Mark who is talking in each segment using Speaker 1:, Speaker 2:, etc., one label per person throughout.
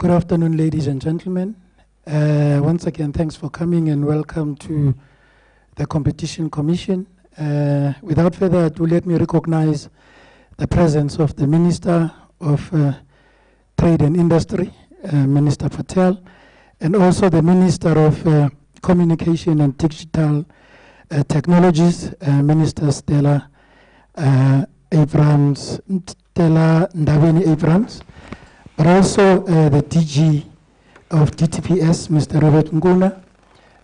Speaker 1: Good afternoon, ladies and gentlemen. Once again, thanks for coming and welcome to the Competition Commission. Without further ado, let me recognize the presence of the Minister of Trade and Industry, Minister Patel, and also the Minister of Communication and Digital Technologies, Minister Stella Abrams, Stella Ndabeni-Abrahams, but also the DG of DTPS, Mr. Robert Nguna,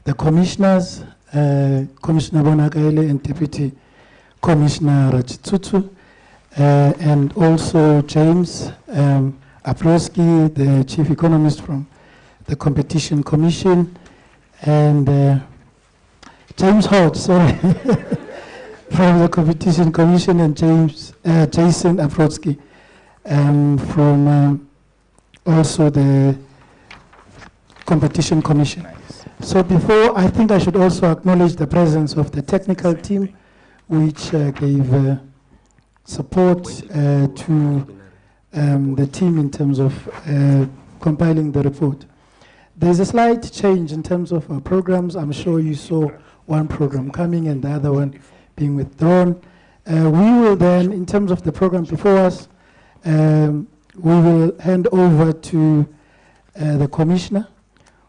Speaker 1: the commissioners, Commissioner Bonakaile and Deputy Commissioner Rachitsutsu, and also James Aprowski, the Chief Economist from the Competition Commission, and James Hodge, sorry, from the Competition Commission, and Jason Aprowski from also the Competition Commission. Nice. So before, I think I should also acknowledge the presence of the technical team, which gave support to the team in terms of compiling the report. There's a slight change in terms of our programs. I'm sure you saw one program coming and the other one being withdrawn. We will then, in terms of the program before us, we will hand over to the Commissioner,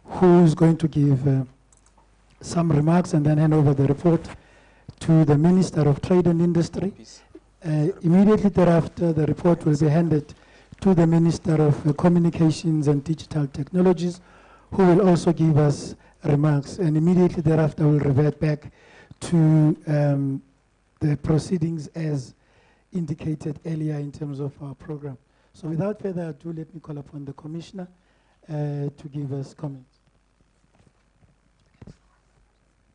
Speaker 1: who is going to give some remarks and then hand over the report to the Minister of Trade and Industry. Immediately thereafter, the report will be handed to the Minister of Communications and Digital Technologies, who will also give us remarks. And immediately thereafter, we'll revert back to the proceedings as indicated earlier in terms of our program. So without further ado, let me call upon the Commissioner to give us comments.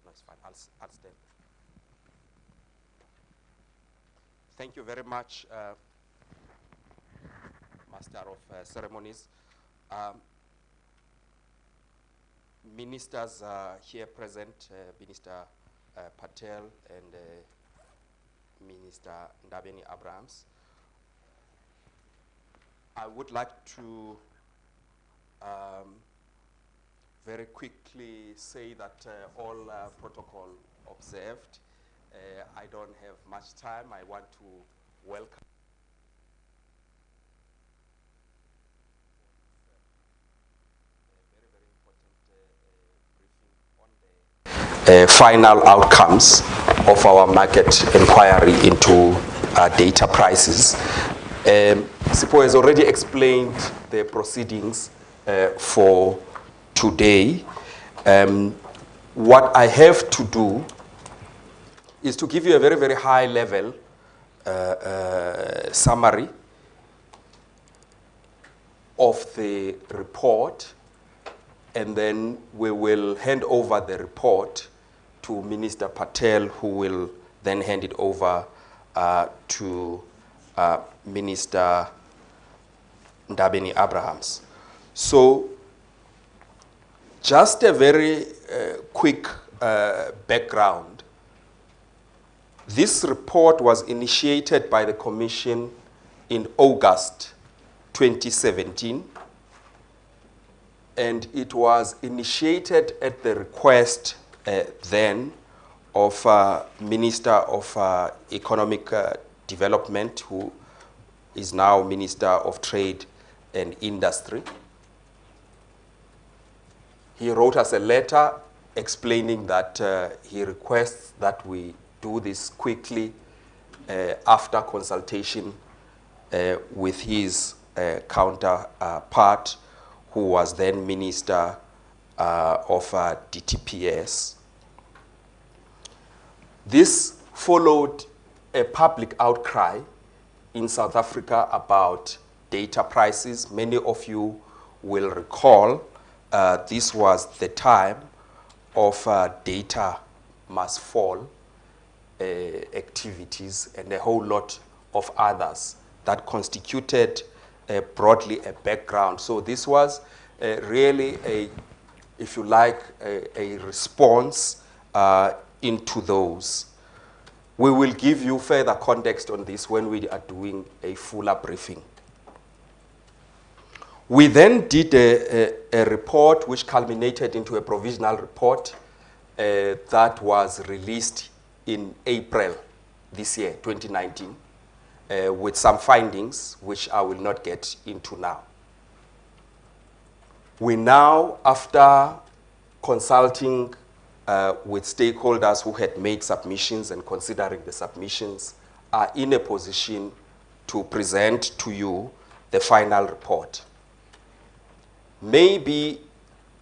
Speaker 2: That's fine. I'll stand. Thank you very much, Master of Ceremonies. Ministers here present, Minister Patel and Minister Ndabeni-Abrahams. I would like to very quickly say that all protocol observed. I don't have much time. I want to welcome a very important briefing on the final outcomes of our market inquiry into data prices. Sipho has already explained the proceedings for today. What I have to do is to give you a very high level summary of the report, and then we will hand over the report to Minister Patel, who will then hand it over to Minister Ndabeni-Abrahams. So just a very quick background. This report was initiated by the Commission in August 2017, and it was initiated at the request then of Minister of Economic Development, who is now Minister of Trade and Industry. He wrote us a letter explaining that he requests that we do this quickly after consultation with his counterpart, who was then Minister of DTPS. This followed a public outcry in South Africa about data prices. Many of you will recall this was the time of data must fall activities and a whole lot of others that constituted broadly a background. So this was really if you like, a response into those. We will give you further context on this when we are doing a fuller briefing. We then did a report which culminated into a provisional report that was released in April this year, 2019, with some findings which I will not get into now. We now, after consulting with stakeholders who had made submissions and considering the submissions, are in a position to present to you the final report. Maybe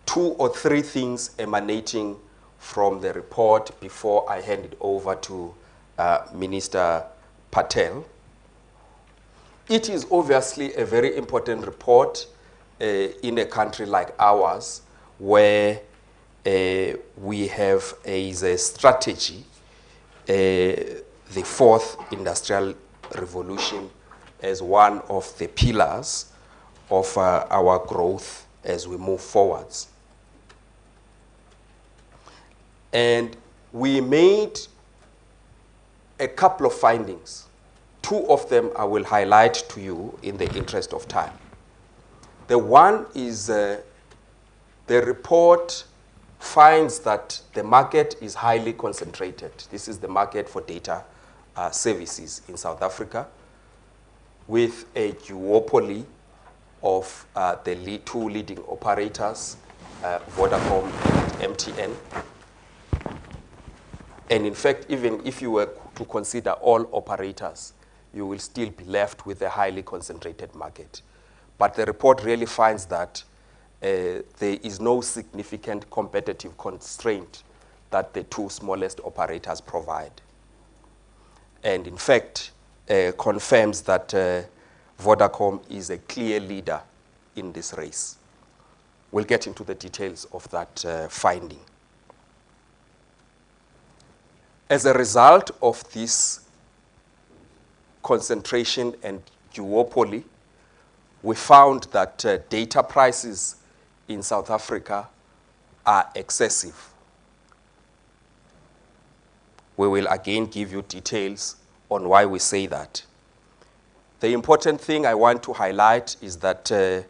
Speaker 2: 2 or 3 things emanating from the report before I hand it over to Minister Patel. It is obviously a very important report in a country like ours, where we have as a strategy the 4th industrial revolution as one of the pillars of our growth as we move forwards. And we made a couple of findings. 2 of them I will highlight to you in the interest of time. The one is the report finds that the market is highly concentrated. This is the market for data services in South Africa, with a duopoly of the 2 leading operators, Vodacom and MTN. And in fact, even if you were to consider all operators, you will still be left with a highly concentrated market. But the report really finds that there is no significant competitive constraint that the 2 smallest operators provide. And in fact, confirms that Vodacom is a clear leader in this race. We'll get into the details of that finding. As a result of this concentration and duopoly, we found that data prices in South Africa are excessive. We will again give you details on why we say that. The important thing I want to highlight is that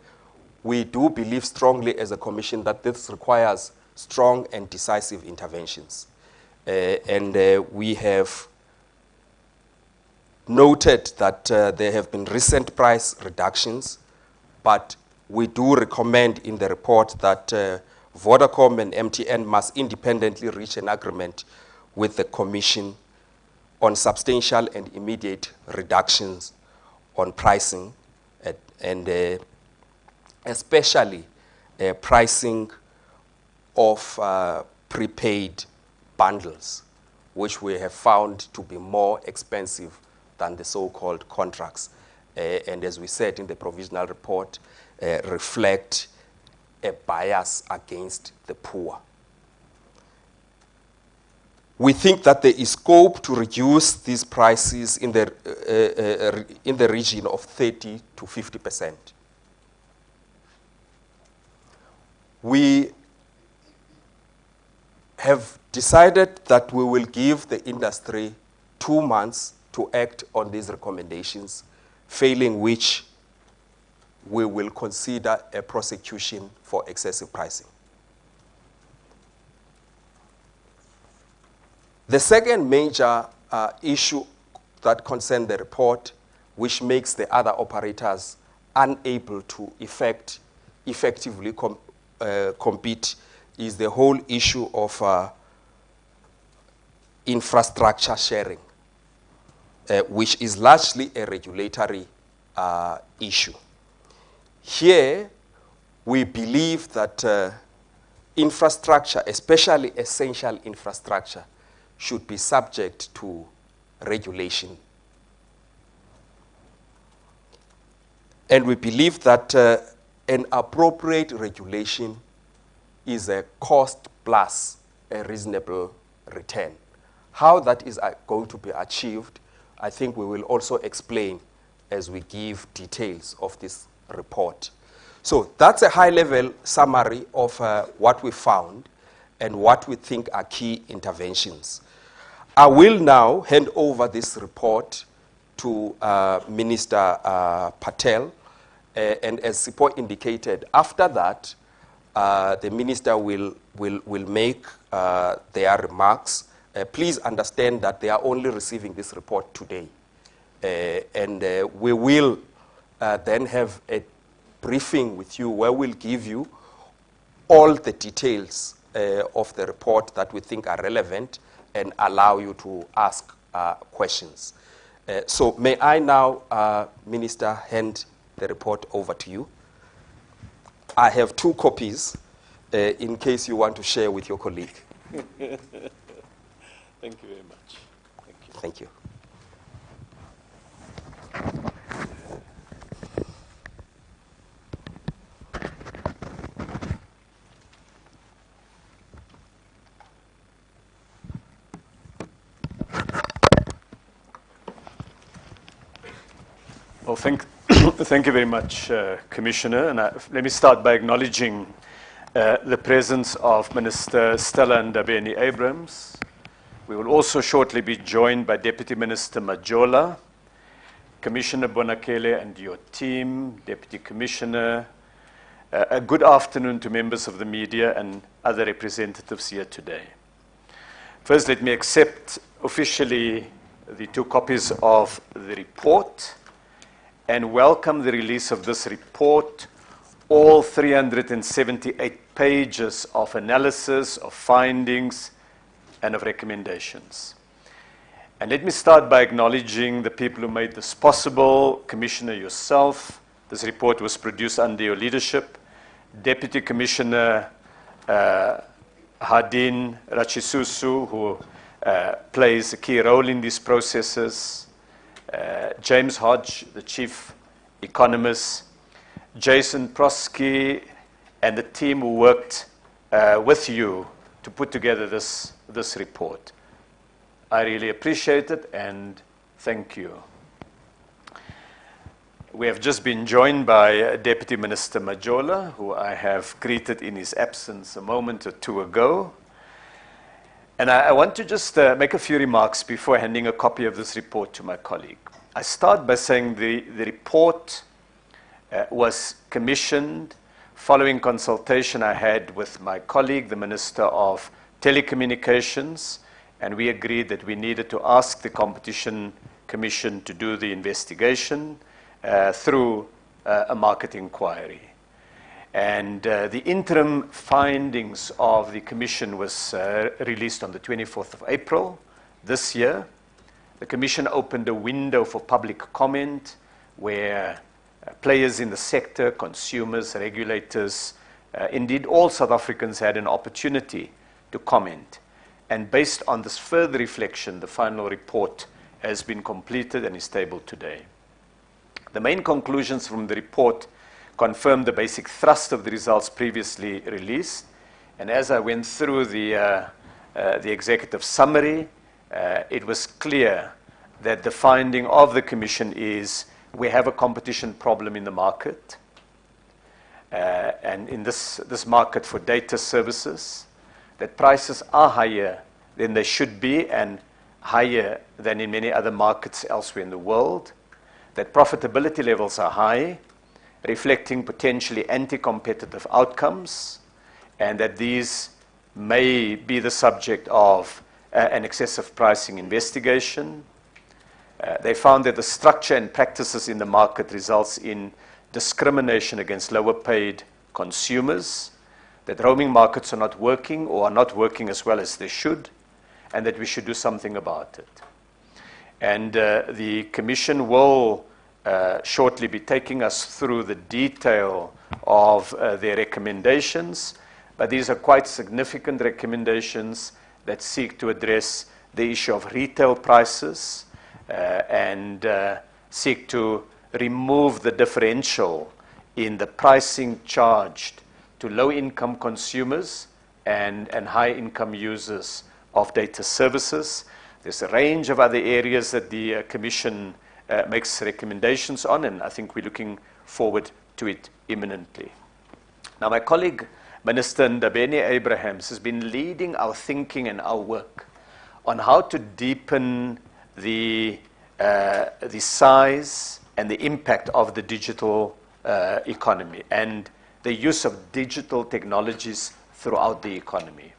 Speaker 2: we do believe strongly as a commission that this requires strong and decisive interventions. We have noted that there have been recent price reductions, but we do recommend in the report that Vodacom and MTN must independently reach an agreement with the Commission on substantial and immediate reductions on pricing, and especially pricing of prepaid bundles, which we have found to be more expensive than the so-called contracts. And as we said in the provisional report, reflect a bias against the poor. We think that there is scope to reduce these prices in the region of 30 to 50%. We have decided that we will give the industry 2 months to act on these recommendations, failing which we will consider a prosecution for excessive pricing. The second major issue that concerns the report, which makes the other operators unable to effectively compete, is the whole issue of infrastructure sharing, which is largely a regulatory issue. Here, we believe that infrastructure, especially essential infrastructure, should be subject to regulation. And we believe that an appropriate regulation is a cost plus a reasonable return. How that is going to be achieved, I think we will also explain as we give details of this report. So that's a high-level summary of what we found and what we think are key interventions. I will now hand over this report to Minister Patel, And as Sipho indicated, after that, the minister will make their remarks. Please understand that they are only receiving this report today. And we will then have a briefing with you where we'll give you all the details of the report that we think are relevant and allow you to ask questions. So may I now, Minister, hand the report over to you. I have 2 copies in case you want to share with your colleague.
Speaker 3: Thank you very much.
Speaker 2: Thank you.
Speaker 3: Well, thank you very much, Commissioner. And let me start by acknowledging the presence of Minister Stella Ndabeni-Abrahams. We will also shortly be joined by Deputy Minister Majola, Commissioner Bonakele and your team, Deputy Commissioner. A good afternoon to members of the media and other representatives here today. First, let me accept officially the 2 copies of the report and welcome the release of this report, all 378 pages of analysis, of findings, and of recommendations. And let me start by acknowledging the people who made this possible. Commissioner, yourself. This report was produced under your leadership. Deputy Commissioner Hadin Rachisusu, who plays a key role in these processes. James Hodge, the chief economist. Jason Prosky, and the team who worked with you to put together this report. I really appreciate it and thank you. We have just been joined by Deputy Minister Majola, who I have greeted in his absence a moment or 2 ago. And I want to just make a few remarks before handing a copy of this report to my colleague. I start by saying the report was commissioned following consultation I had with my colleague, the Minister of Telecommunications, and we agreed that we needed to ask the Competition Commission to do the investigation through a market inquiry. And the interim findings of the Commission was released on the 24th of April this year. The Commission opened a window for public comment where players in the sector, consumers, regulators, indeed all South Africans had an opportunity to comment. And based on this further reflection, the final report has been completed and is tabled today. The main conclusions from the report confirm the basic thrust of the results previously released. And as I went through the executive summary, it was clear that the finding of the Commission is we have a competition problem in the market, and in this market for data services, that prices are higher than they should be and higher than in many other markets elsewhere in the world, that profitability levels are high, reflecting potentially anti-competitive outcomes, and that these may be the subject of an excessive pricing investigation. They found that the structure and practices in the market results in discrimination against lower paid consumers, that roaming markets are not working or are not working as well as they should, and that we should do something about it. And the Commission will shortly be taking us through the detail of their recommendations, but these are quite significant recommendations that seek to address the issue of retail prices and seek to remove the differential in the pricing charged to low-income consumers and high-income users of data services. There's a range of other areas that the Commission makes recommendations on, and I think we're looking forward to it imminently. Now, my colleague, Minister Ndabeni-Abrahams, has been leading our thinking and our work on how to deepen the size and the impact of the digital economy and the use of digital technologies throughout the economy.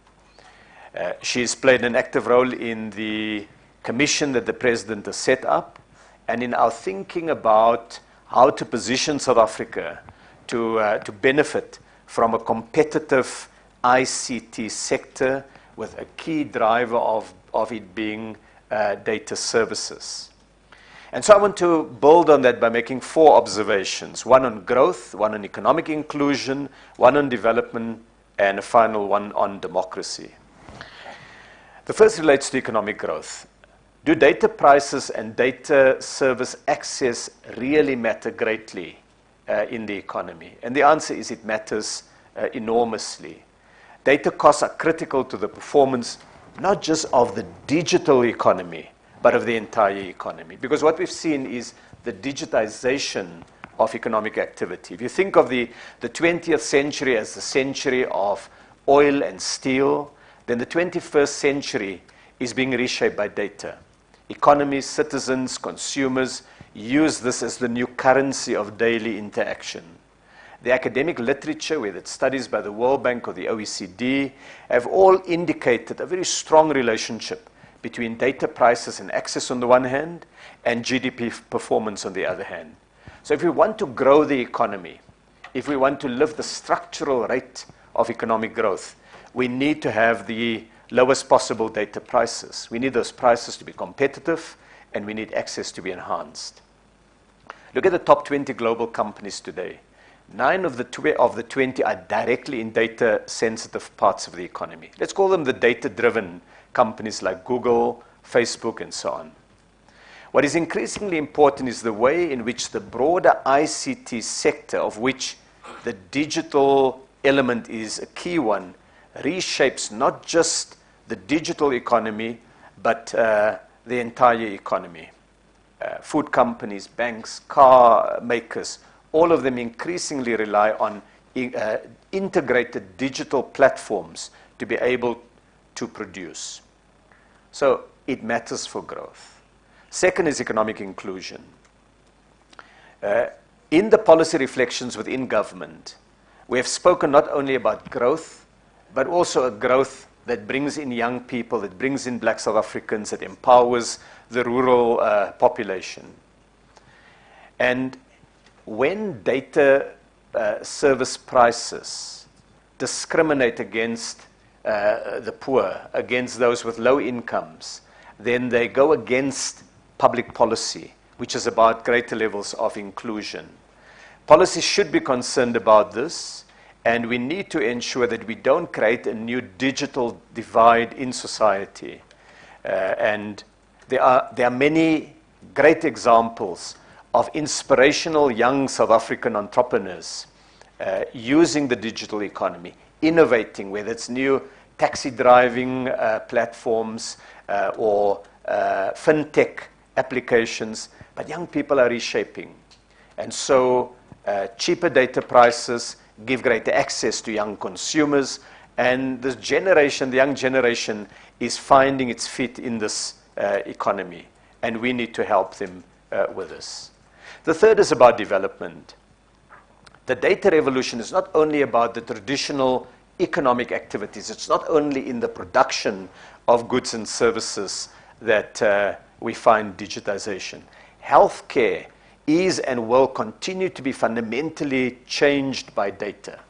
Speaker 3: She has played an active role in the commission that the President has set up and in our thinking about how to position South Africa to benefit from a competitive ICT sector with a key driver of it being data services. And so I want to build on that by making 4 observations, one on growth, one on economic inclusion, one on development, and a final one on democracy. The first relates to economic growth. Do data prices and data service access really matter greatly in the economy? And the answer is it matters enormously. Data costs are critical to the performance, not just of the digital economy, but of the entire economy. Because what we've seen is the digitization of economic activity. If you think of the 20th century as the century of oil and steel, then the 21st century is being reshaped by data. Economies, citizens, consumers use this as the new currency of daily interaction. The academic literature, whether it's studies by the World Bank or the OECD, have all indicated a very strong relationship between data prices and access on the one hand and GDP performance on the other hand. So if we want to grow the economy, if we want to lift the structural rate of economic growth, we need to have the lowest possible data prices. We need those prices to be competitive, and we need access to be enhanced. Look at the top 20 global companies today. 9 of the 20 are directly in data-sensitive parts of the economy. Let's call them the data-driven companies like Google, Facebook, and so on. What is increasingly important is the way in which the broader ICT sector, of which the digital element is a key one, reshapes not just the digital economy, but the entire economy. Food companies, banks, car makers, all of them increasingly rely on integrated digital platforms to be able to produce. So it matters for growth. Second is economic inclusion. In the policy reflections within government, we have spoken not only about growth, but also a growth that brings in young people, that brings in Black South Africans, that empowers the rural population. And when data service prices discriminate against the poor, against those with low incomes, then they go against public policy, which is about greater levels of inclusion. Policy should be concerned about this, and we need to ensure that we don't create a new digital divide in society. And there are many great examples of inspirational young South African entrepreneurs using the digital economy, innovating, whether it's new taxi driving platforms or fintech applications, but young people are reshaping. And so cheaper data prices give greater access to young consumers, and this generation, the young generation, is finding its feet in this economy, and we need to help them with this. The third is about development. The data revolution is not only about the traditional economic activities. It's not only in the production of goods and services that we find digitization. Healthcare is and will continue to be fundamentally changed by data.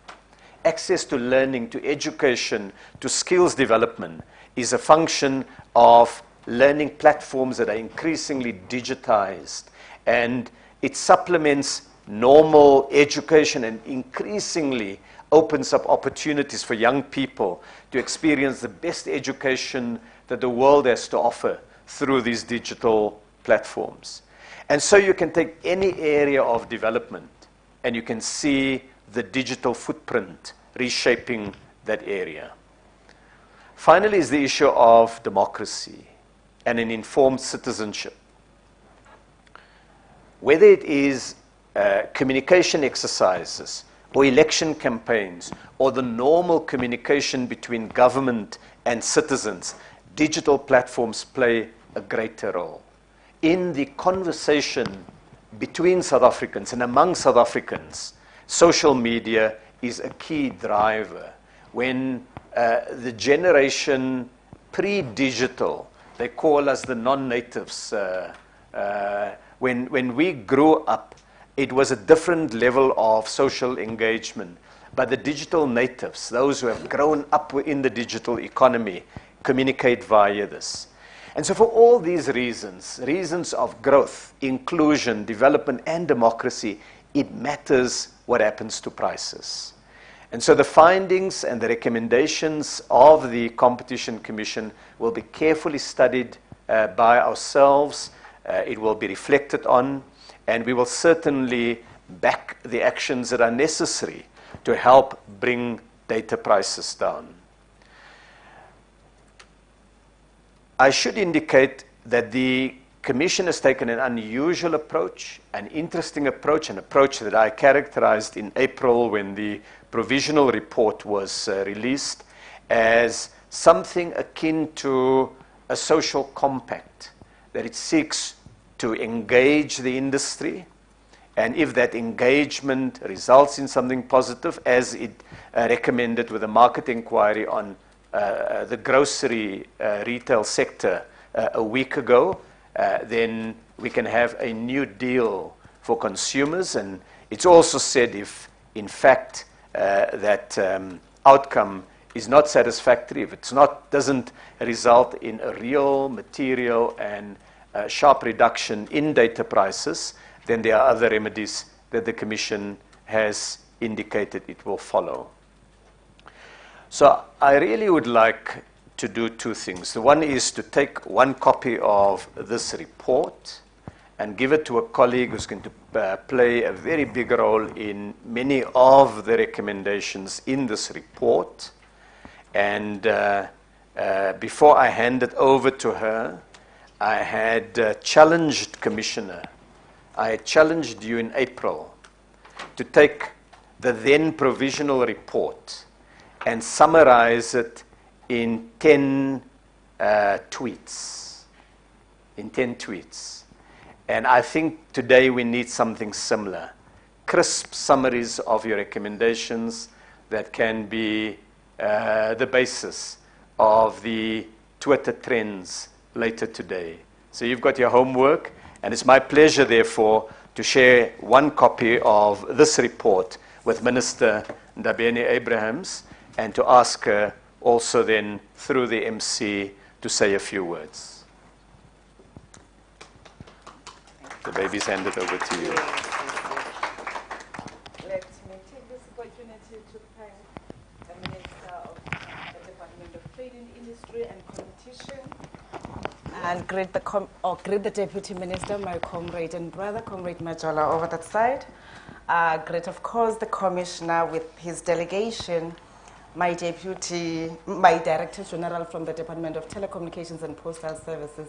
Speaker 3: Access to learning, to education, to skills development is a function of learning platforms that are increasingly digitized, and it supplements normal education and increasingly opens up opportunities for young people to experience the best education that the world has to offer through these digital platforms. And so you can take any area of development and you can see the digital footprint reshaping that area. Finally is the issue of democracy and an informed citizenship. Whether it is communication exercises or election campaigns or the normal communication between government and citizens, digital platforms play a greater role. In the conversation between South Africans and among South Africans, social media is a key driver. When the generation pre-digital, they call us the non-natives, when we grew up, it was a different level of social engagement. But the digital natives, those who have grown up in the digital economy, communicate via this. And so for all these reasons, reasons of growth, inclusion, development, and democracy, it matters what happens to prices. And so the findings and the recommendations of the Competition Commission will be carefully studied by ourselves. It will be reflected on, and we will certainly back the actions that are necessary to help bring data prices down. I should indicate that the Commission has taken an unusual approach, an interesting approach, an approach that I characterized in April when the provisional report was released as something akin to a social compact, that it seeks to engage the industry, and if that engagement results in something positive, as it recommended with a market inquiry on the grocery retail sector a week ago, then we can have a new deal for consumers. And it's also said if, in fact, that outcome is not satisfactory, if it's not, doesn't result in a real material and sharp reduction in data prices, then there are other remedies that the Commission has indicated it will follow. So I really would like to do two things. The one is to take one copy of this report and give it to a colleague who's going to play a very big role in many of the recommendations in this report. And before I hand it over to her, I had challenged Commissioner. I had challenged you in April to take the then provisional report and summarize it in 10 tweets. In 10 tweets. And I think today we need something similar. Crisp summaries of your recommendations that can be the basis of the Twitter trends later today. So you've got your homework, and it's my pleasure, therefore, to share one copy of this report with Minister Ndabeni Abrahams, and to ask her also then, through the MC, to say a few words. The baby's handed over to you.
Speaker 4: Let me take this opportunity to thank the Minister of the Department of Trade and Industry and Competition, and greet the Deputy Minister, my comrade and brother, Comrade Majola, over that side. Greet, of course, the Commissioner with his delegation, my Director General from the Department of Telecommunications and Postal Services.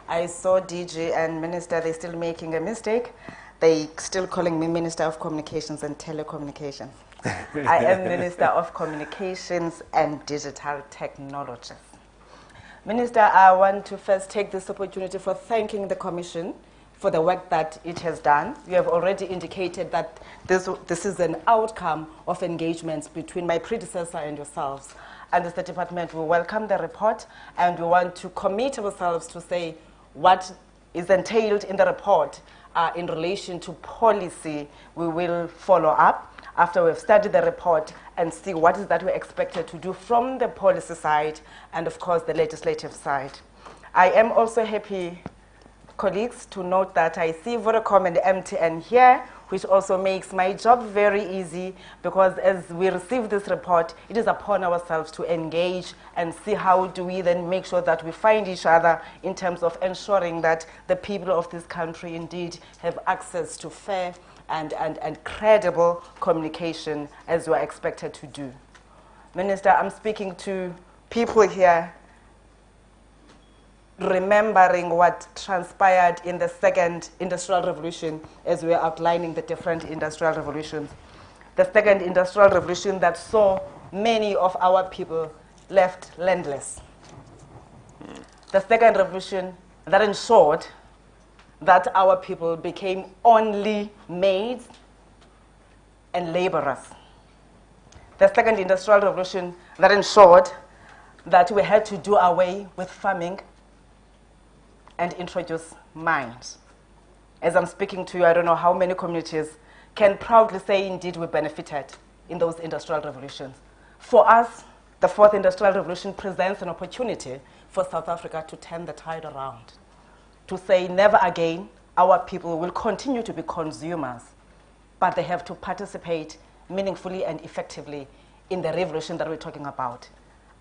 Speaker 4: I saw DG and Minister, they're still making a mistake. They still calling me Minister of Communications and Telecommunications. I am Minister of Communications and Digital Technologies. Minister, I want to first take this opportunity for thanking the Commission for the work that it has done. You have already indicated that this is an outcome of engagements between my predecessor and yourselves. And as the department, we welcome the report, and we want to commit ourselves to say what is entailed in the report in relation to policy. We will follow up after we've studied the report and see what is that we're expected to do from the policy side and, of course, the legislative side. I am also happy, colleagues, to note that I see Vodacom and MTN here, which also makes my job very easy, because as we receive this report, it is upon ourselves to engage and see how do we then make sure that we find each other in terms of ensuring that the people of this country indeed have access to fair and credible communication as we are expected to do. Minister, I'm speaking to people here remembering what transpired in the second industrial revolution as we are outlining the different industrial revolutions. The second industrial revolution that saw many of our people left landless. The second revolution that ensured that our people became only maids and laborers. The second industrial revolution that ensured that we had to do away with farming and introduce mines. As I'm speaking to you, I don't know how many communities can proudly say indeed we benefited in those industrial revolutions. For us, the fourth industrial revolution presents an opportunity for South Africa to turn the tide around, to say never again our people will continue to be consumers, but they have to participate meaningfully and effectively in the revolution that we're talking about.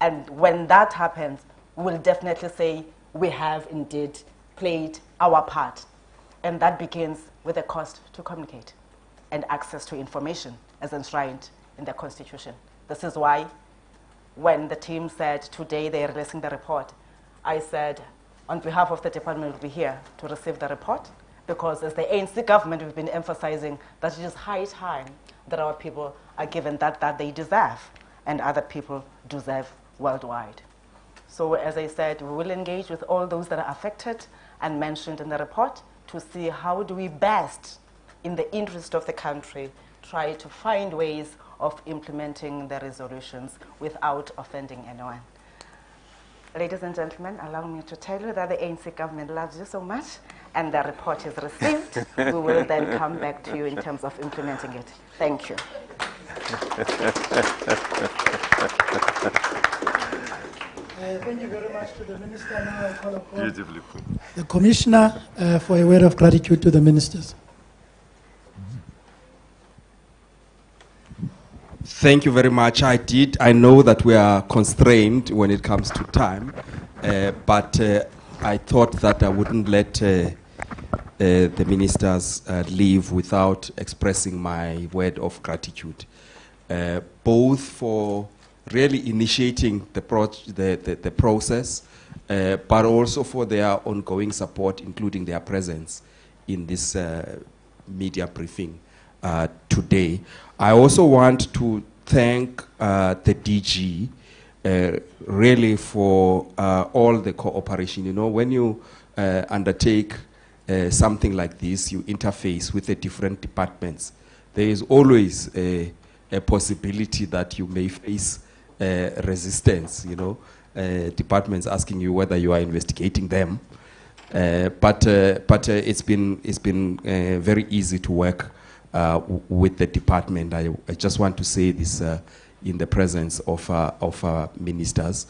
Speaker 4: And when that happens, we'll definitely say we have indeed played our part. And that begins with the cost to communicate and access to information as enshrined in the Constitution. This is why when the team said today they're releasing the report, I said on behalf of the department we'll be here to receive the report, because as the ANC government we've been emphasizing that it is high time that our people are given that they deserve and other people deserve worldwide. So as I said, we will engage with all those that are affected and mentioned in the report to see how do we best, in the interest of the country, try to find ways of implementing the resolutions without offending anyone. Ladies and gentlemen, allow me to tell you that the ANC government loves you so much, and the report is received. We will then come back to you in terms of implementing it. Thank you.
Speaker 1: Thank you very much to the Minister. Now I call upon
Speaker 5: Beautifully put.
Speaker 1: the Commissioner for a word of gratitude to the Ministers.
Speaker 2: Thank you very much. I know that we are constrained when it comes to time, but I thought that I wouldn't let the ministers leave without expressing my word of gratitude, both for really initiating the process, but also for their ongoing support, including their presence in this media briefing today. I also want to thank the DG really for all the cooperation. You know, when you undertake something like this, you interface with the different departments. There is always a possibility that you may face resistance, you know, departments asking you whether you are investigating them. But it's been very easy to work with the department. I just want to say this in the presence of ministers,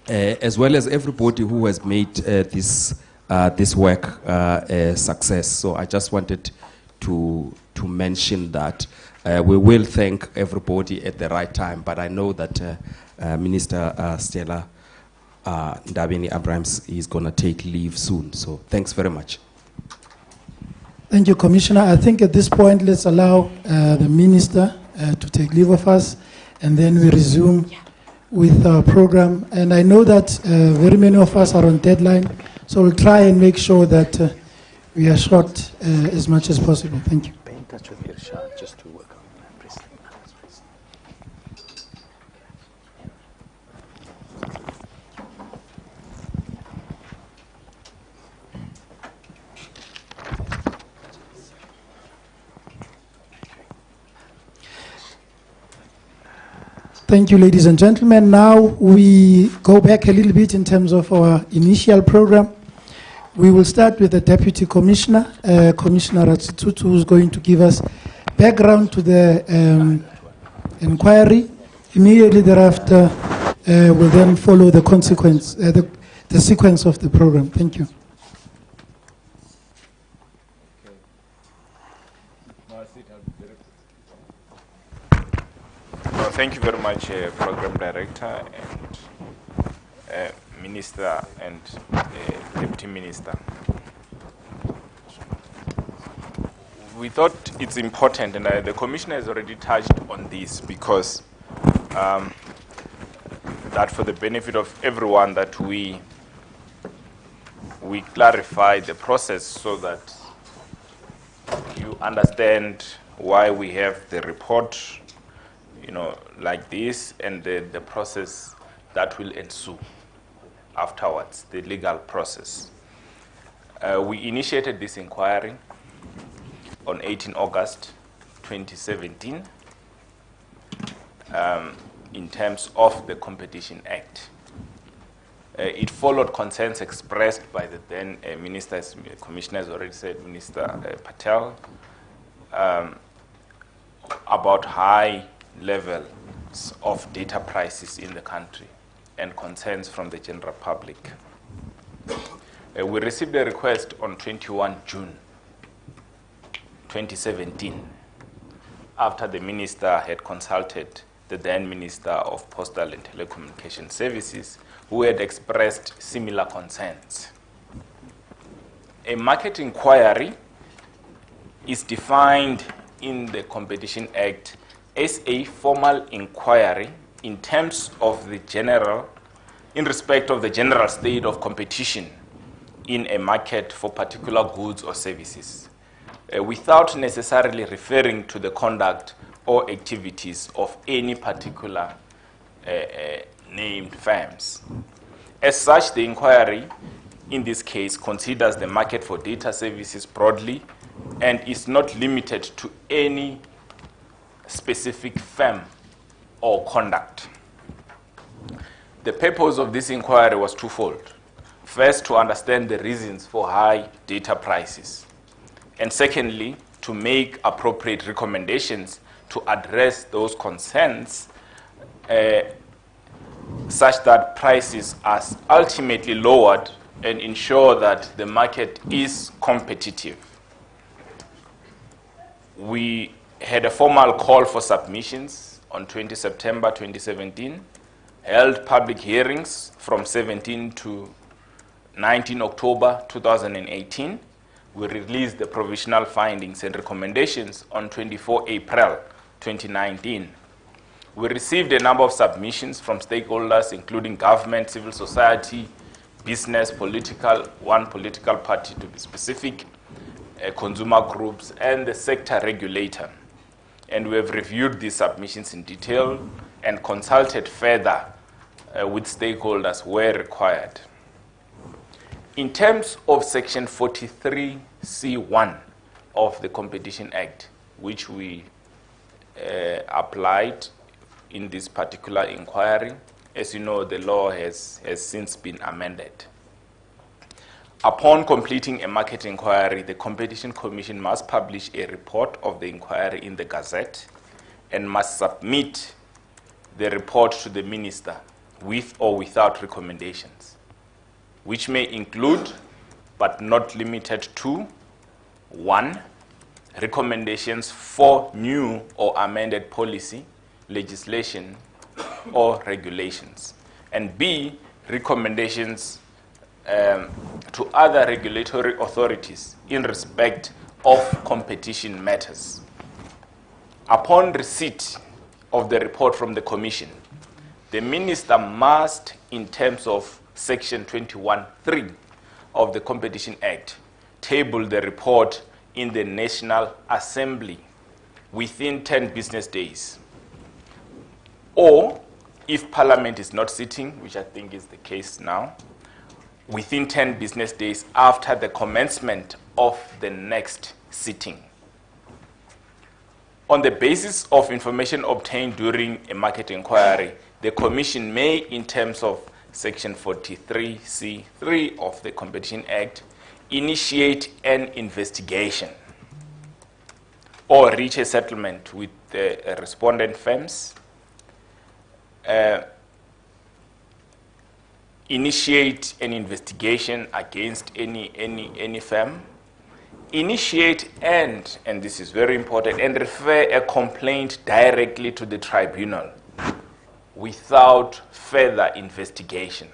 Speaker 2: as well as everybody who has made this work a success. So I just wanted to mention that. We will thank everybody at the right time, but I know that Minister Stella Ndabeni-Abrahams is going to take leave soon. So thanks very much.
Speaker 1: Thank you, Commissioner. I think at this point, let's allow the Minister to take leave of us, and then we resume with our program. And I know that very many of us are on deadline, so we'll try and make sure that we are short as much as possible. Thank you.
Speaker 3: Be in touch with Irshad just to work on press.
Speaker 1: Thank you, ladies and gentlemen. Now we go back a little bit in terms of our initial program. We will start with the Deputy Commissioner, Commissioner Ratsitutu, who is going to give us background to the inquiry. Immediately thereafter, will then follow the consequence, the sequence of the program. Thank you.
Speaker 5: Well, thank you very much, Program Director and Minister and Deputy Minister. We thought it's important, and the Commissioner has already touched on this, because that for the benefit of everyone, that we clarify the process so that you understand why we have the report, you know, like this, and the process that will ensue afterwards, the legal process. We initiated this inquiry on 18 August 2017 in terms of the Competition Act. It followed concerns expressed by the then Minister, as Commissioner has already said, Minister Patel, about high levels of data prices in the country and concerns from the general public. We received a request on 21 June 2017 after the minister had consulted the then Minister of Postal and Telecommunication Services, who had expressed similar concerns. A market inquiry is defined in the Competition Act as a formal inquiry in terms of the general, in respect of the general state of competition in a market for particular goods or services, without necessarily referring to the conduct or activities of any particular named firms. As such, the inquiry in this case considers the market for data services broadly and is not limited to any specific firm or conduct. The purpose of this inquiry was twofold. First, to understand the reasons for high data prices, and secondly, to make appropriate recommendations to address those concerns such that prices are ultimately lowered and ensure that the market is competitive. We had a formal call for submissions on 20 September 2017, held public hearings from 17 to 19 October 2018. We released the provisional findings and recommendations on 24 April 2019. We received a number of submissions from stakeholders, including government, civil society, business, one political party to be specific, consumer groups, and the sector regulator. And we have reviewed these submissions in detail and consulted further with stakeholders where required. In terms of Section 43C1 of the Competition Act, which we applied in this particular inquiry, as you know, the law has since been amended. Upon completing a market inquiry, the Competition Commission must publish a report of the inquiry in the Gazette and must submit the report to the minister with or without recommendations, which may include, but not limited to, 1, recommendations for new or amended policy, legislation, or regulations, and B, recommendations to other regulatory authorities in respect of competition matters. Upon receipt of the report from the Commission, the minister must, in terms of Section 21(3) of the Competition Act, table the report in the National Assembly within 10 business days. Or, if Parliament is not sitting, which I think is the case now, within 10 business days after the commencement of the next sitting. On the basis of information obtained during a market inquiry, the Commission may, in terms of Section 43C3 of the Competition Act, initiate an investigation or reach a settlement with the respondent firms, initiate an investigation against any firm, initiate and this is very important, and refer a complaint directly to the tribunal without further investigation,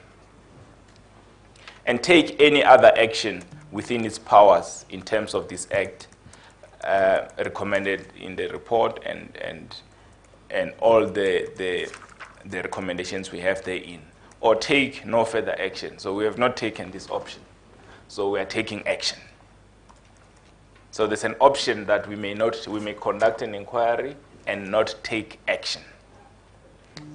Speaker 5: and take any other action within its powers in terms of this act recommended in the report and all the recommendations we have therein, or take no further action. So we have not taken this option. So we are taking action. So there's an option that we may conduct an inquiry and not take action.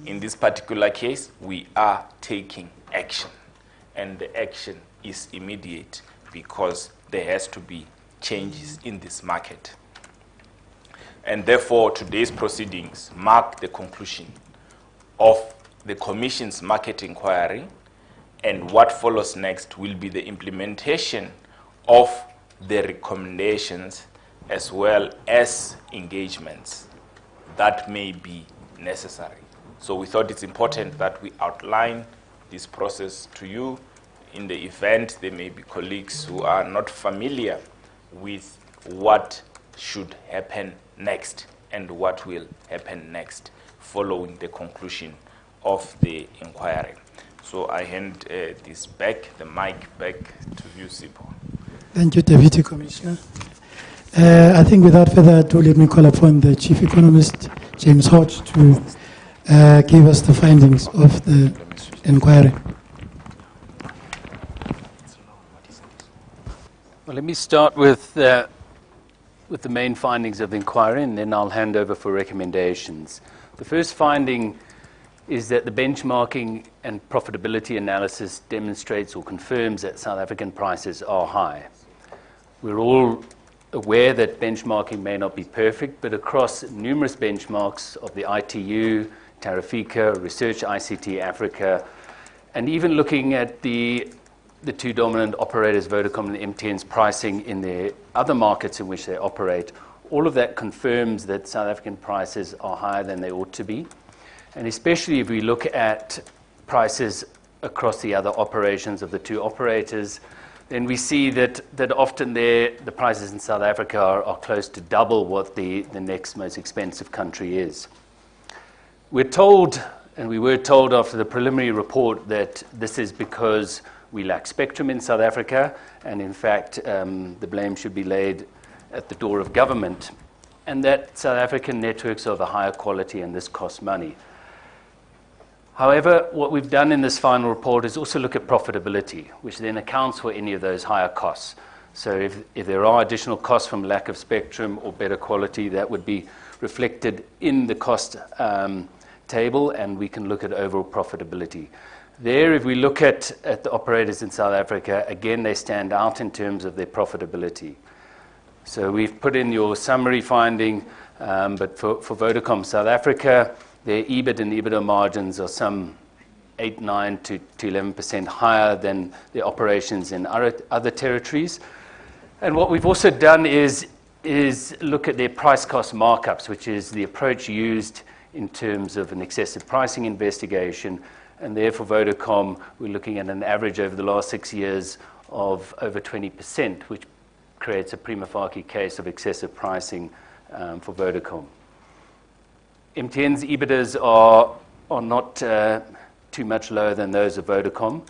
Speaker 5: In this particular case, we are taking action, and the action is immediate because there has to be changes in this market. And therefore, today's proceedings mark the conclusion of the Commission's market inquiry, and what follows next will be the implementation of the recommendations as well as engagements that may be necessary. So we thought it's important that we outline this process to you. In the event there may be colleagues who are not familiar with what should happen next and what will happen next following the conclusion of the inquiry. So I hand the mic back to you, Sipho.
Speaker 1: Thank you, Deputy Commissioner. I think without further ado, let me call upon the Chief Economist, James Hodge, to give us the findings of the inquiry.
Speaker 6: Well, let me start with the main findings of the inquiry, and then I'll hand over for recommendations. The first finding is that the benchmarking and profitability analysis demonstrates or confirms that South African prices are high. We're all aware that benchmarking may not be perfect, but across numerous benchmarks of the ITU, Tarifica, Research ICT Africa, and even looking at the two dominant operators, Vodacom and MTN's pricing in the other markets in which they operate, all of that confirms that South African prices are higher than they ought to be. And especially if we look at prices across the other operations of the two operators, then we see that often the prices in South Africa are close to double what the next most expensive country is. We're told, and we were told after the preliminary report, that this is because we lack spectrum in South Africa, and in fact, the blame should be laid at the door of government, and that South African networks are of a higher quality and this costs money. However, what we've done in this final report is also look at profitability, which then accounts for any of those higher costs. So if there are additional costs from lack of spectrum or better quality, that would be reflected in the cost table, and we can look at overall profitability. There, if we look at the operators in South Africa, again, they stand out in terms of their profitability. So we've put in your summary finding, but for Vodacom South Africa, their EBIT and EBITDA margins are some 8, 9 to 11% higher than the operations in other territories. And what we've also done is look at their price cost markups, which is the approach used in terms of an excessive pricing investigation. And there for Vodacom, we're looking at an average over the last 6 years of over 20%, which creates a prima facie case of excessive pricing for Vodacom. MTN's EBITDAs are not too much lower than those of Vodacom,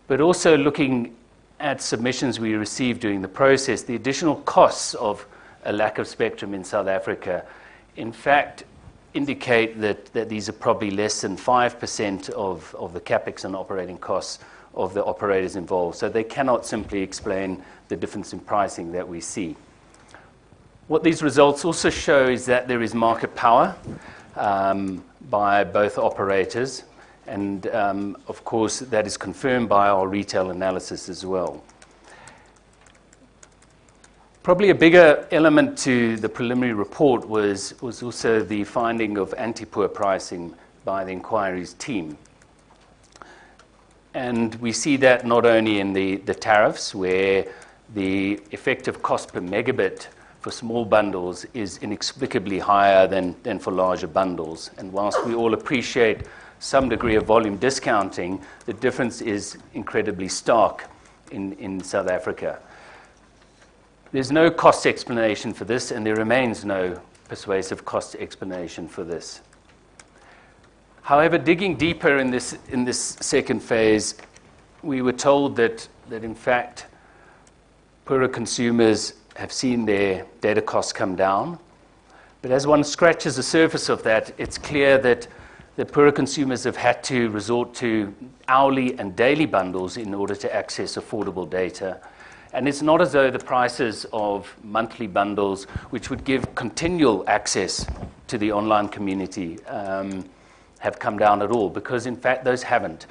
Speaker 6: but also looking at submissions we received during the process, the additional costs of a lack of spectrum in South Africa, in fact, indicate that these are probably less than 5% of the capex and operating costs of the operators involved. So they cannot simply explain the difference in pricing that we see. What these results also show is that there is market power by both operators, and of course that is confirmed by our retail analysis as well. Probably a bigger element to the preliminary report was also the finding of anti-poor pricing by the inquiry's team. And we see that not only in the tariffs, where the effective cost per megabit for small bundles is inexplicably higher than for larger bundles. And whilst we all appreciate some degree of volume discounting, the difference is incredibly stark in South Africa. There's no cost explanation for this, and there remains no persuasive cost explanation for this. However, digging deeper in this second phase, we were told that in fact, poorer consumers have seen their data costs come down. But as one scratches the surface of that, it's clear that the poorer consumers have had to resort to hourly and daily bundles in order to access affordable data. And it's not as though the prices of monthly bundles, which would give continual access to the online community, have come down at all, because in fact those haven't.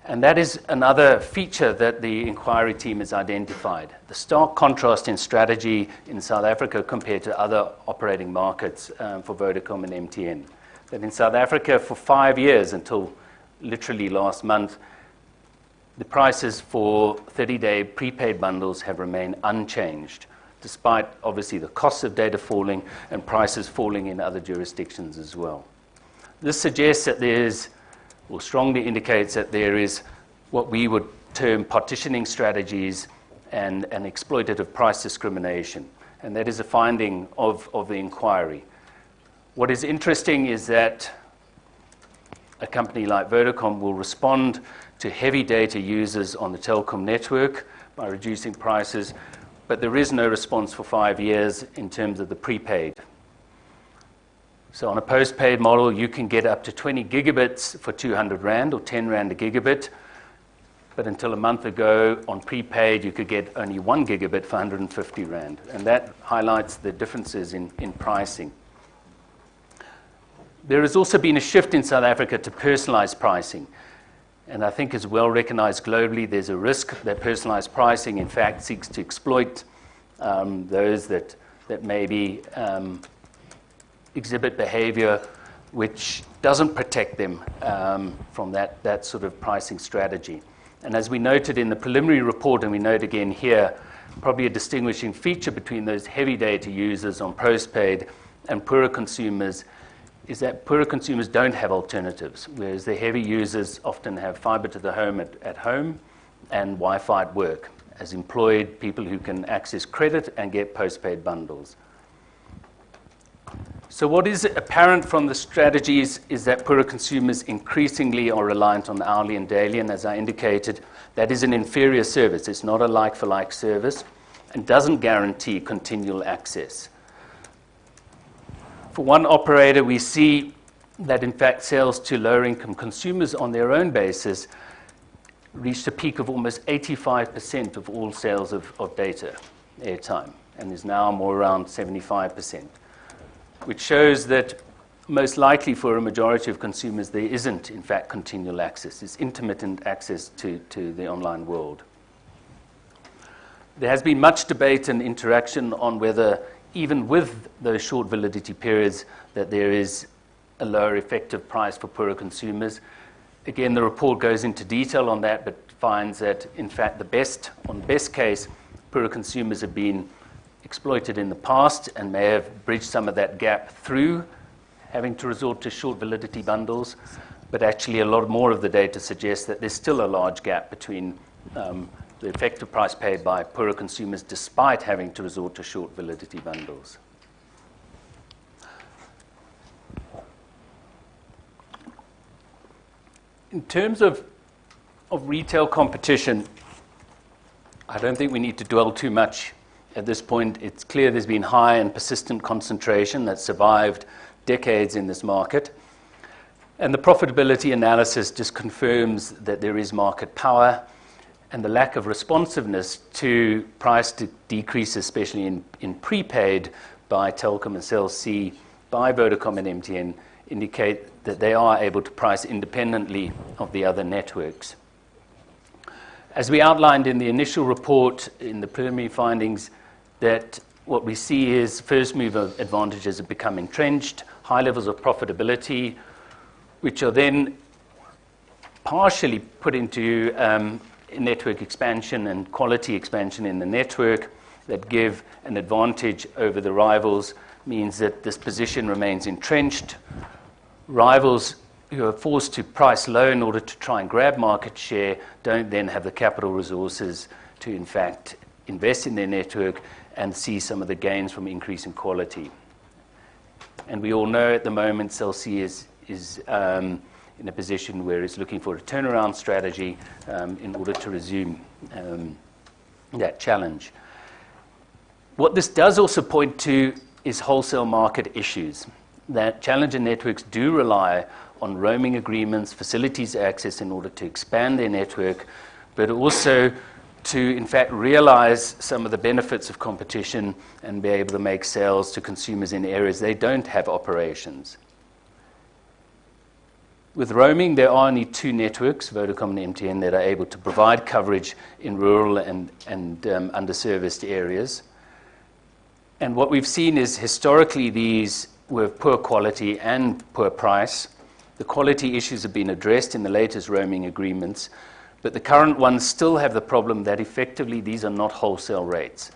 Speaker 6: And that is another feature that the inquiry team has identified. The stark contrast in strategy in South Africa compared to other operating markets for Vodacom and MTN. That in South Africa for 5 years, until literally last month, the prices for 30-day prepaid bundles have remained unchanged, despite obviously the costs of data falling and prices falling in other jurisdictions as well. This suggests that or strongly indicates that there is what we would term partitioning strategies and exploitative price discrimination. And that is a finding of the inquiry. What is interesting is that a company like Vodacom will respond to heavy data users on the telecom network by reducing prices, but there is no response for 5 years in terms of the prepaid. So on a postpaid model, you can get up to 20 gigabits for 200 Rand or 10 Rand a gigabit. But until a month ago, on prepaid, you could get only 1 gigabit for 150 Rand. And that highlights the differences in pricing. There has also been a shift in South Africa to personalized pricing. And I think it's well recognized globally, there's a risk that personalized pricing, in fact, seeks to exploit those that maybe exhibit behavior which doesn't protect them from that sort of pricing strategy. And as we noted in the preliminary report, and we note again here, probably a distinguishing feature between those heavy data users on postpaid and poorer consumers is that poorer consumers don't have alternatives, whereas the heavy users often have fiber to the home at home and Wi-Fi at work, as employed people who can access credit and get postpaid bundles. So what is apparent from the strategies is that poorer consumers increasingly are reliant on hourly and daily, and as I indicated, that is an inferior service. It's not a like-for-like service and doesn't guarantee continual access. For one operator, we see that in fact sales to lower-income consumers on their own basis reached a peak of almost 85% of all sales of data airtime, and is now more around 75%. Which shows that most likely for a majority of consumers, there isn't, in fact, continual access. It's intermittent access to the online world. There has been much debate and interaction on whether, even with those short validity periods, that there is a lower effective price for poorer consumers. Again, the report goes into detail on that, but finds that, in fact, the best case, poorer consumers have been exploited in the past and may have bridged some of that gap through having to resort to short validity bundles, but actually a lot more of the data suggests that there's still a large gap between the effective price paid by poorer consumers despite having to resort to short validity bundles. In terms of retail competition, I don't think we need to dwell too much. At this point, it's clear there's been high and persistent concentration that survived decades in this market. And the profitability analysis just confirms that there is market power, and the lack of responsiveness to price decreases, especially in prepaid by Telkom and Cell C, by Vodacom and MTN, indicate that they are able to price independently of the other networks. As we outlined in the initial report, in the preliminary findings, that what we see is first mover advantages have become entrenched, high levels of profitability, which are then partially put into network expansion and quality expansion in the network that give an advantage over the rivals, means that this position remains entrenched. Rivals who are forced to price low in order to try and grab market share don't then have the capital resources to, in fact, invest in their network and see some of the gains from increasing quality. And we all know at the moment Cell C is in a position where it's looking for a turnaround strategy in order to resume that challenge. What this does also point to is wholesale market issues, that challenger networks do rely on roaming agreements, facilities access in order to expand their network, but also to, in fact, realize some of the benefits of competition and be able to make sales to consumers in areas they don't have operations. With roaming, there are only two networks, Vodacom and MTN, that are able to provide coverage in rural and underserviced areas. And what we've seen is historically these were poor quality and poor price. The quality issues have been addressed in the latest roaming agreements, but the current ones still have the problem that effectively these are not wholesale rates.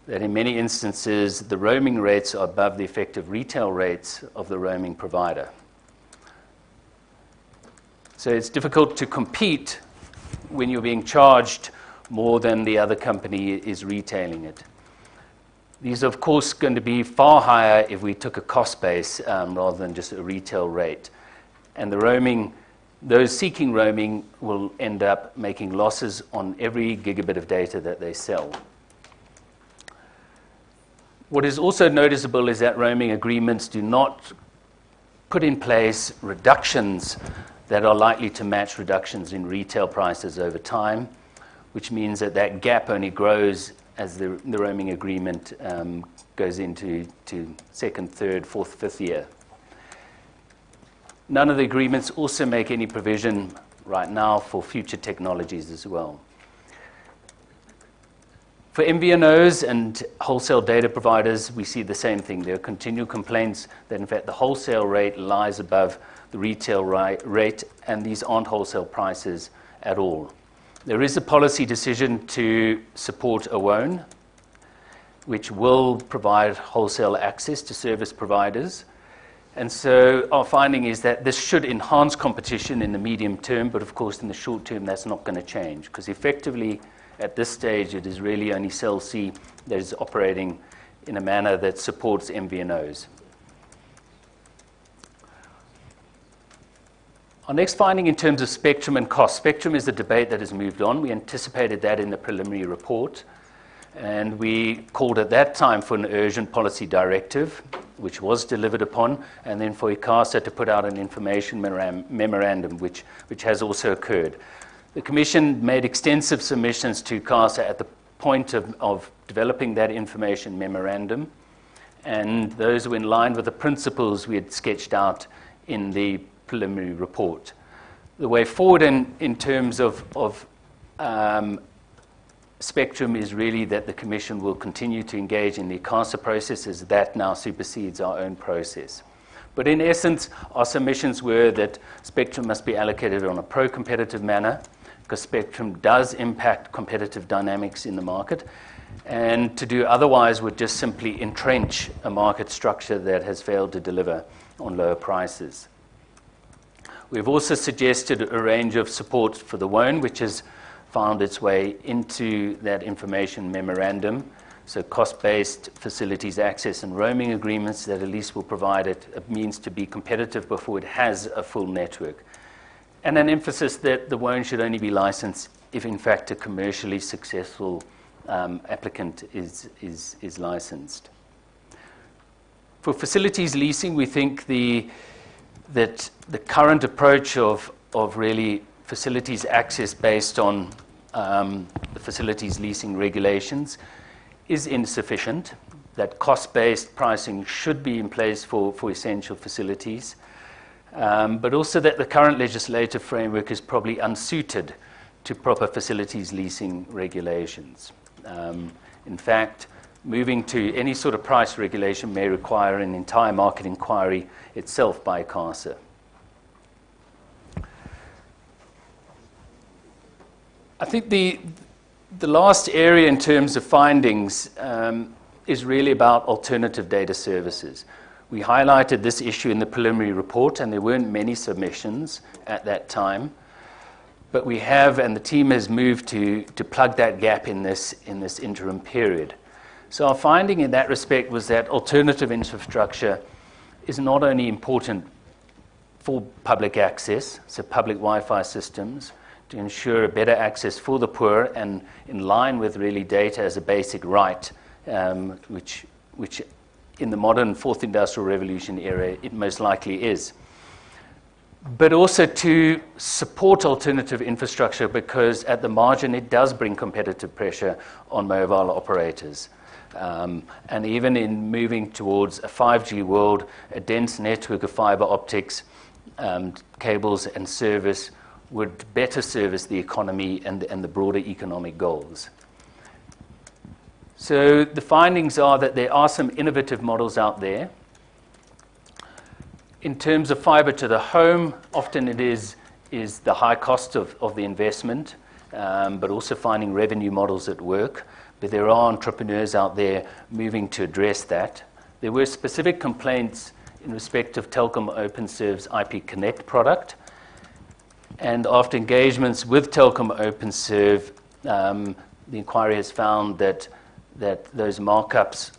Speaker 6: That in many instances, the roaming rates are above the effective retail rates of the roaming provider. So it's difficult to compete when you're being charged more than the other company is retailing it. These are, of course, going to be far higher if we took a cost base rather than just a retail rate. And the roaming, those seeking roaming will end up making losses on every gigabit of data that they sell. What is also noticeable is that roaming agreements do not put in place reductions that are likely to match reductions in retail prices over time, which means that that gap only grows as the roaming agreement goes into second, third, fourth, fifth year. None of the agreements also make any provision right now for future technologies as well. For MVNOs and wholesale data providers, we see the same thing. There are continual complaints that, in fact, the wholesale rate lies above the retail rate, and these aren't wholesale prices at all. There is a policy decision to support AWON, which will provide wholesale access to service providers. And so our finding is that this should enhance competition in the medium term, but of course in the short term that's not going to change, because effectively at this stage it is really only Cell C that is operating in a manner that supports MVNOs. Our next finding in terms of spectrum and cost. Spectrum is a debate that has moved on. We anticipated that in the preliminary report, and we called at that time for an urgent policy directive, which was delivered upon, and then for ICASA to put out an information memorandum, which has also occurred. The Commission made extensive submissions to ICASA at the point of developing that information memorandum, and those were in line with the principles we had sketched out in the preliminary report. The way forward in terms of spectrum is really that the Commission will continue to engage in the ICASA process, as that now supersedes our own process. But in essence, our submissions were that spectrum must be allocated on a pro-competitive manner, because spectrum does impact competitive dynamics in the market, and to do otherwise would just simply entrench a market structure that has failed to deliver on lower prices. We've also suggested a range of support for the WOAN, which has found its way into that information memorandum. So cost-based facilities access and roaming agreements that at least will provide it a means to be competitive before it has a full network. And an emphasis that the WOAN should only be licensed if in fact a commercially successful applicant is licensed. For facilities leasing, we think that the current approach of really facilities access based on the facilities leasing regulations is insufficient, that cost-based pricing should be in place for essential facilities, but also that the current legislative framework is probably unsuited to proper facilities leasing regulations. In fact, moving to any sort of price regulation may require an entire market inquiry itself by ICASA. I think the last area in terms of findings is really about alternative data services. We highlighted this issue in the preliminary report, and there weren't many submissions at that time. But we have, and the team has moved to plug that gap in this interim period. So our finding in that respect was that alternative infrastructure is not only important for public access, so public Wi-Fi systems, to ensure better access for the poor and in line with really data as a basic right, which in the modern fourth industrial revolution era it most likely is. But also to support alternative infrastructure, because at the margin it does bring competitive pressure on mobile operators. And even in moving towards a 5G world, a dense network of fiber optics cables and service would better service the economy and the broader economic goals. So the findings are that there are some innovative models out there. In terms of fiber to the home, often it is the high cost of the investment, but also finding revenue models that work. But there are entrepreneurs out there moving to address that. There were specific complaints in respect of Telkom OpenServe's IP Connect product. And after engagements with Telkom OpenServe, the inquiry has found that those markups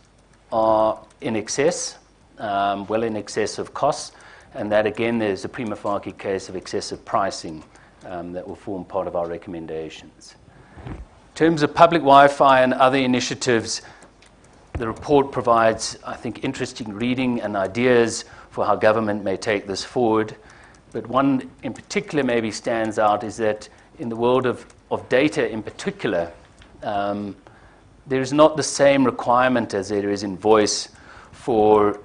Speaker 6: are in excess, well in excess of costs, and that again there's a prima facie case of excessive pricing that will form part of our recommendations. In terms of public Wi-Fi and other initiatives, the report provides, I think, interesting reading and ideas for how government may take this forward. But one in particular maybe stands out is that in the world of data in particular, there is not the same requirement as there is in voice for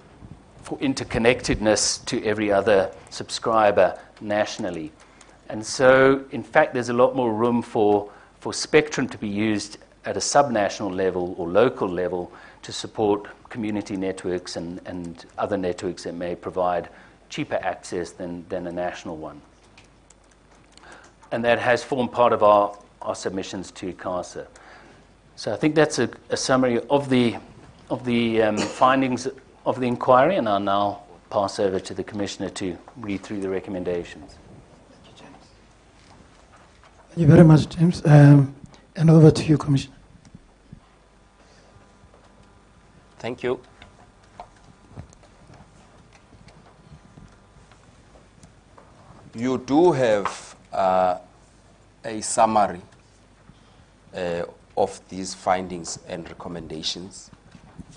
Speaker 6: interconnectedness to every other subscriber nationally. And so, in fact, there's a lot more room for spectrum to be used at a subnational level or local level to support community networks and other networks that may provide cheaper access than a national one. And that has formed part of our submissions to ICASA. So I think that's a summary of the findings of the inquiry, and I'll now pass over to the Commissioner to read through the recommendations.
Speaker 1: Thank you very much, James. And over to you, Commissioner.
Speaker 2: Thank you. You do have a summary of these findings and recommendations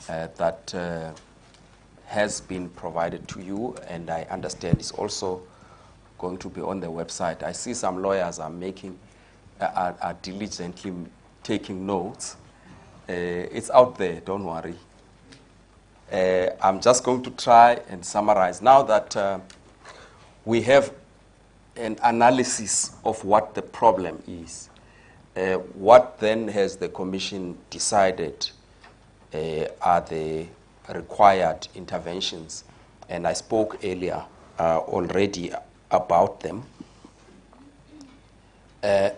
Speaker 2: that has been provided to you, and I understand is also going to be on the website. I see some lawyers are diligently taking notes. It's out there, don't worry. I'm just going to try and summarize. Now that we have an analysis of what the problem is, what then has the Commission decided are the required interventions? And I spoke earlier already about them.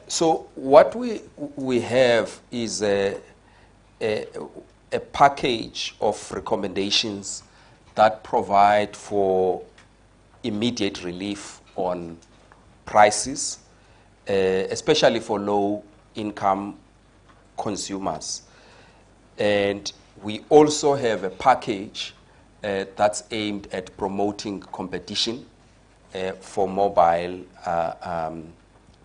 Speaker 2: So what we have is a package of recommendations that provide for immediate relief on prices, especially for low-income consumers. And we also have a package that's aimed at promoting competition for mobile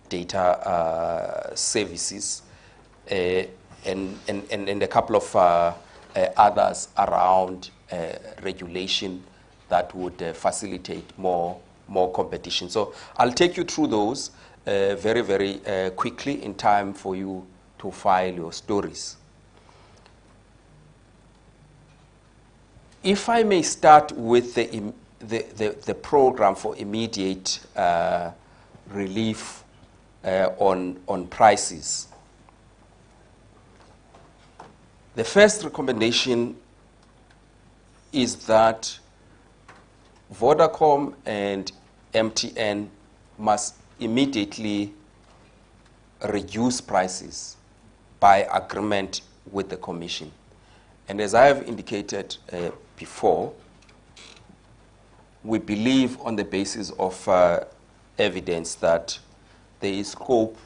Speaker 2: data services, and a couple of others around regulation that would facilitate more competition. So I'll take you through those very, very quickly in time for you to file your stories. If I may start with the program for immediate relief on prices. The first recommendation is that Vodacom and MTN must immediately reduce prices by agreement with the Commission. And as I have indicated before, we believe on the basis of evidence that there is scope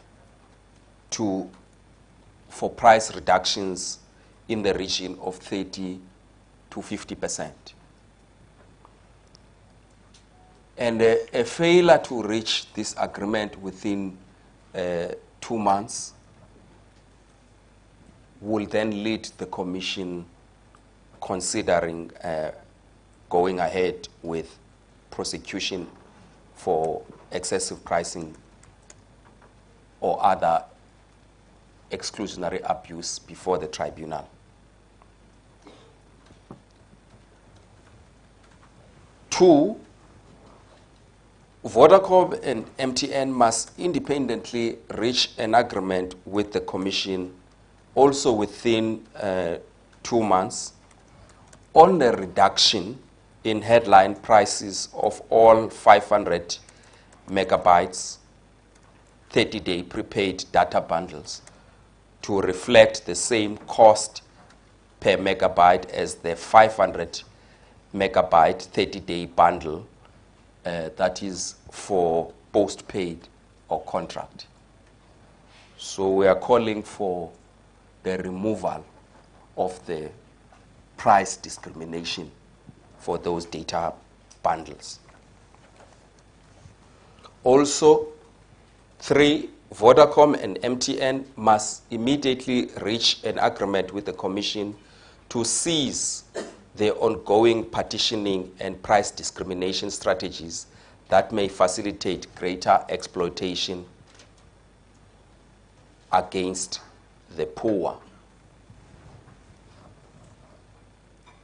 Speaker 2: for price reductions in the region of 30 to 50%. And a failure to reach this agreement within 2 months will then lead the Commission considering going ahead with prosecution for excessive pricing or other exclusionary abuse before the tribunal. 2, Vodacom and MTN must independently reach an agreement with the Commission also within 2 months on the reduction in headline prices of all 500 megabytes 30-day prepaid data bundles to reflect the same cost per megabyte as the 500 megabyte 30-day bundle that is for postpaid or contract. So we are calling for the removal of the price discrimination for those data bundles. Also, 3, Vodacom and MTN must immediately reach an agreement with the Commission to cease the ongoing partitioning and price discrimination strategies that may facilitate greater exploitation against the poor.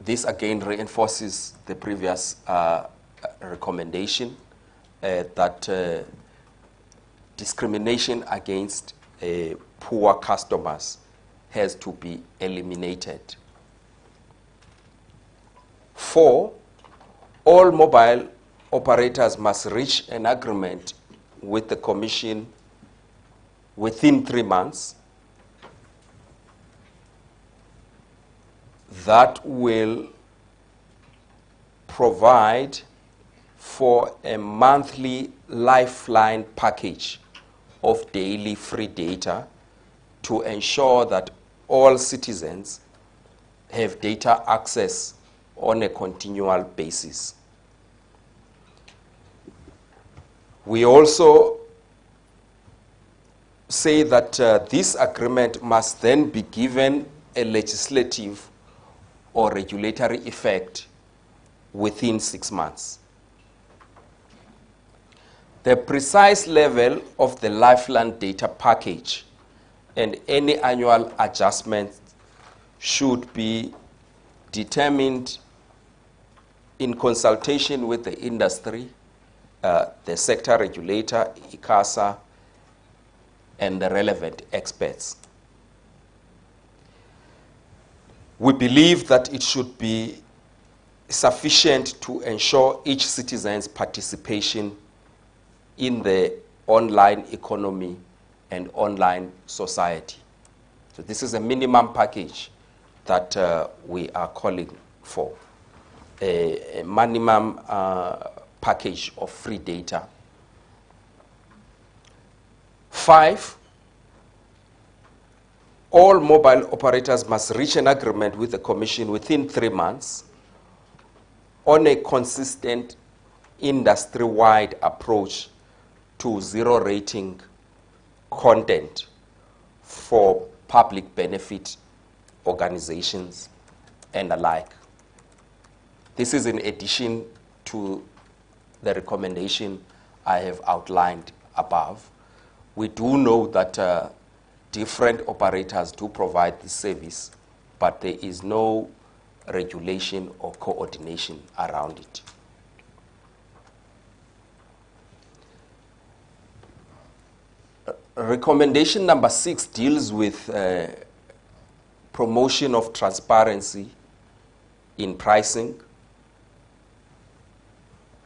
Speaker 2: This again reinforces the previous recommendation that discrimination against poor customers has to be eliminated. 4, all mobile operators must reach an agreement with the Commission within 3 months that will provide for a monthly lifeline package of daily free data to ensure that all citizens have data access on a continual basis. We also say that this agreement must then be given a legislative or regulatory effect within 6 months. The precise level of the lifeline data package and any annual adjustment should be determined in consultation with the industry, the sector regulator, ICASA, and the relevant experts. We believe that it should be sufficient to ensure each citizen's participation in the online economy and online society. So this is a minimum package that we are calling for, a minimum package of free data. 5, all mobile operators must reach an agreement with the Commission within 3 months on a consistent industry-wide approach to zero-rating content for public benefit organizations and alike. This is in addition to the recommendation I have outlined above. We do know that different operators do provide this service, but there is no regulation or coordination around it. Recommendation number 6 deals with promotion of transparency in pricing.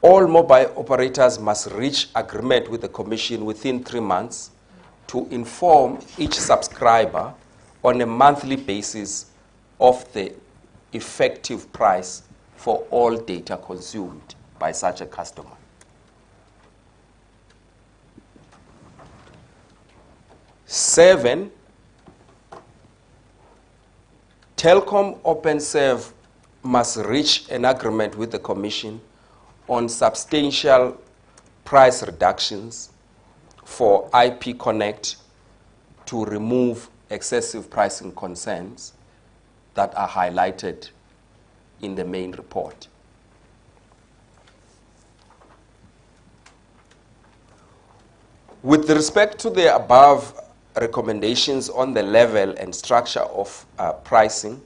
Speaker 2: All mobile operators must reach agreement with the Commission within 3 months to inform each subscriber on a monthly basis of the effective price for all data consumed by such a customer. 7, Telkom Openserve must reach an agreement with the Commission on substantial price reductions for IP Connect to remove excessive pricing concerns that are highlighted in the main report. With respect to the above recommendations on the level and structure of pricing,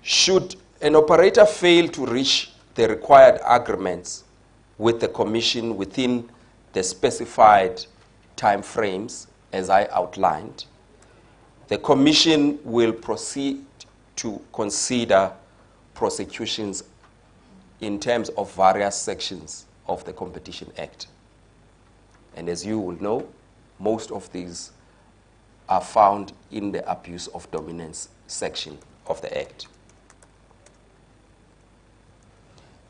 Speaker 2: should an operator fail to reach the required agreements with the Commission within the specified time frames as I outlined, the Commission will proceed to consider prosecutions in terms of various sections of the Competition Act. And as you will know, most of these are found in the abuse of dominance section of the Act.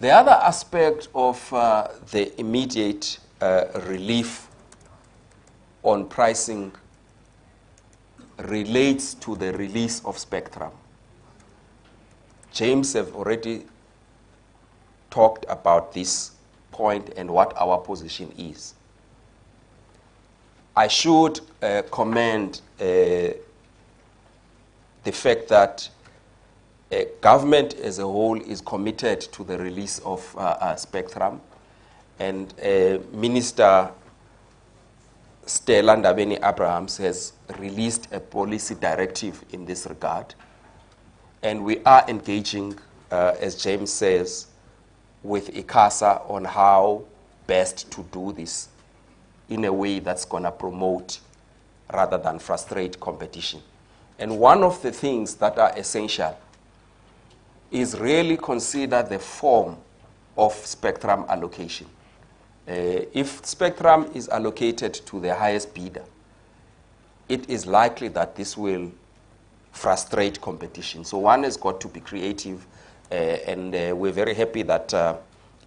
Speaker 2: The other aspect of the immediate relief on pricing relates to the release of spectrum. James have already talked about this point and what our position is. I should commend the fact that government as a whole is committed to the release of spectrum, and Minister Stella Ndabeni-Abrahams has released a policy directive in this regard, and we are engaging, as James says, with ICASA on how best to do this in a way that's going to promote rather than frustrate competition. And one of the things that are essential is really consider the form of spectrum allocation. If spectrum is allocated to the highest bidder, it is likely that this will frustrate competition. So one has got to be creative, and we're very happy that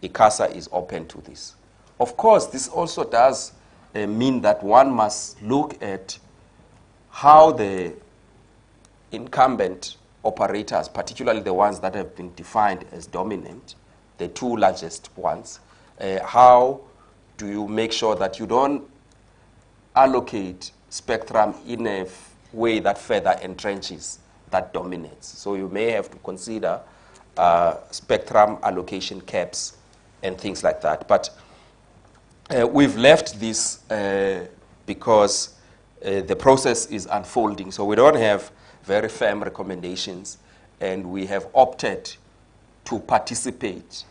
Speaker 2: ICASA is open to this. Of course, this also does mean that one must look at how the incumbent operators, particularly the ones that have been defined as dominant, the two largest ones, how do you make sure that you don't allocate spectrum in a way that further entrenches that dominance? So you may have to consider spectrum allocation caps and things like that. But we've left this because the process is unfolding. So we don't have very firm recommendations, and we have opted to participate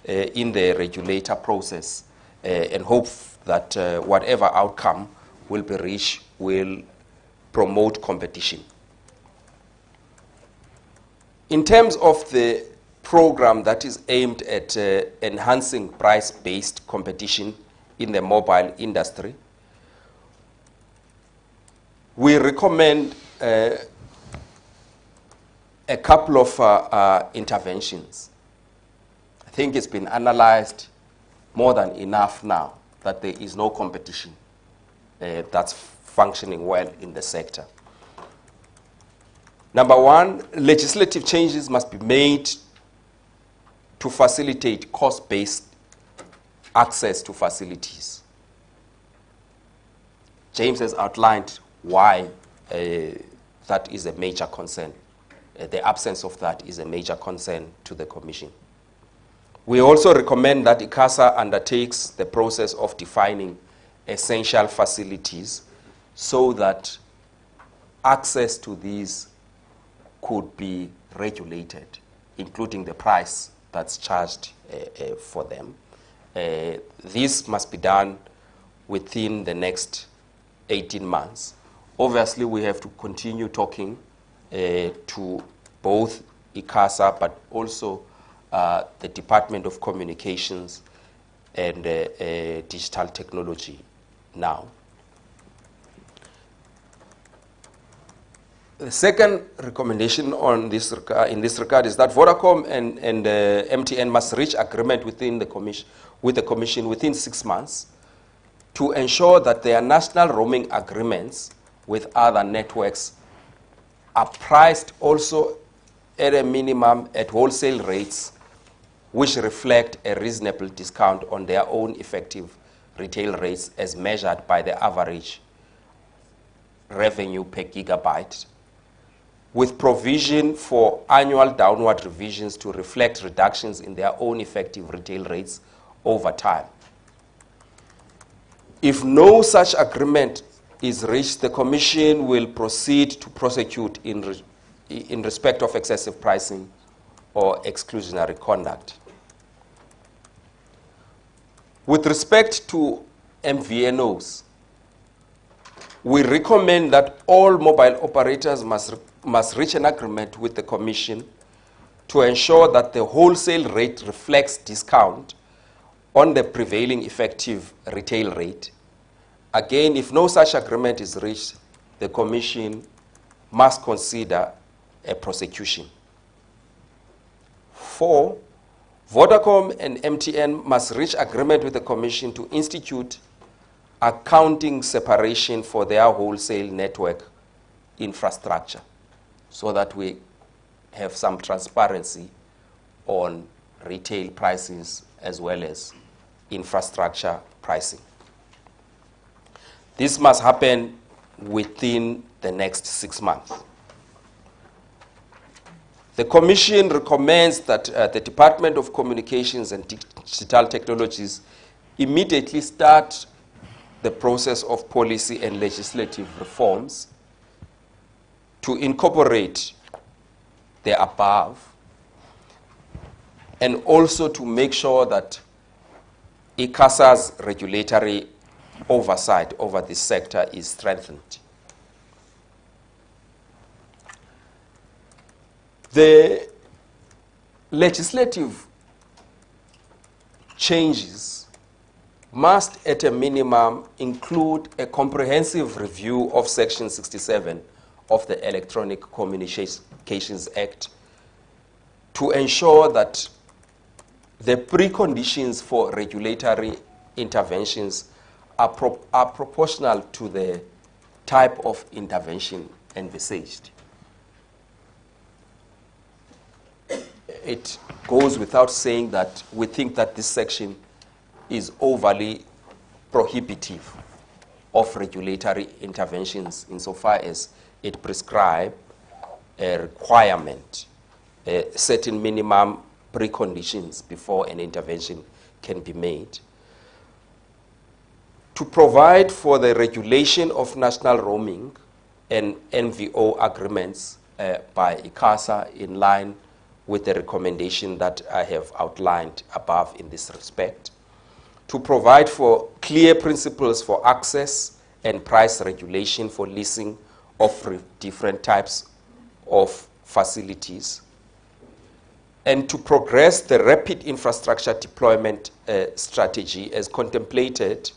Speaker 2: in the regulator process and hope that whatever outcome will be reached will promote competition. In terms of the program that is aimed at enhancing price-based competition in the mobile industry, we recommend a couple of interventions. I think it's been analyzed more than enough now that there is no competition that's functioning well in the sector. Number one, legislative changes must be made to facilitate cost-based access to facilities. James has outlined why that is a major concern. The absence of that is a major concern to the Commission. We also recommend that ICASA undertakes the process of defining essential facilities so that access to these could be regulated, including the price that's charged for them. This must be done within the next 18 months. Obviously, we have to continue talking to both ICASA, but also the Department of Communications and Digital Technology now. The second recommendation on this in this regard is that Vodacom and MTN must reach agreement with the Commission within 6 months to ensure that their national roaming agreements with other networks are priced also at a minimum at wholesale rates which reflect a reasonable discount on their own effective retail rates as measured by the average revenue per gigabyte, with provision for annual downward revisions to reflect reductions in their own effective retail rates over time. If no such agreement is reached, the Commission will proceed to prosecute in respect of excessive pricing or exclusionary conduct. With respect to MVNOs, we recommend that all mobile operators must reach an agreement with the Commission to ensure that the wholesale rate reflects discount on the prevailing effective retail rate. Again, if no such agreement is reached, the Commission must consider a prosecution. 4, Vodacom and MTN must reach agreement with the Commission to institute accounting separation for their wholesale network infrastructure so that we have some transparency on retail prices as well as infrastructure pricing. This must happen within the next 6 months. The Commission recommends that the Department of Communications and Digital Technologies immediately start the process of policy and legislative reforms to incorporate the above, and also to make sure that ICASA's regulatory oversight over this sector is strengthened. The legislative changes must, at a minimum, include a comprehensive review of Section 67 of the Electronic Communications Act to ensure that the preconditions for regulatory interventions are proportional to the type of intervention envisaged. It goes without saying that we think that this section is overly prohibitive of regulatory interventions insofar as it prescribes a requirement, certain minimum preconditions before an intervention can be made. To provide for the regulation of national roaming and NVO agreements by ICASA in line with the recommendation that I have outlined above in this respect. To provide for clear principles for access and price regulation for leasing of different types of facilities, and to progress the rapid infrastructure deployment strategy as contemplated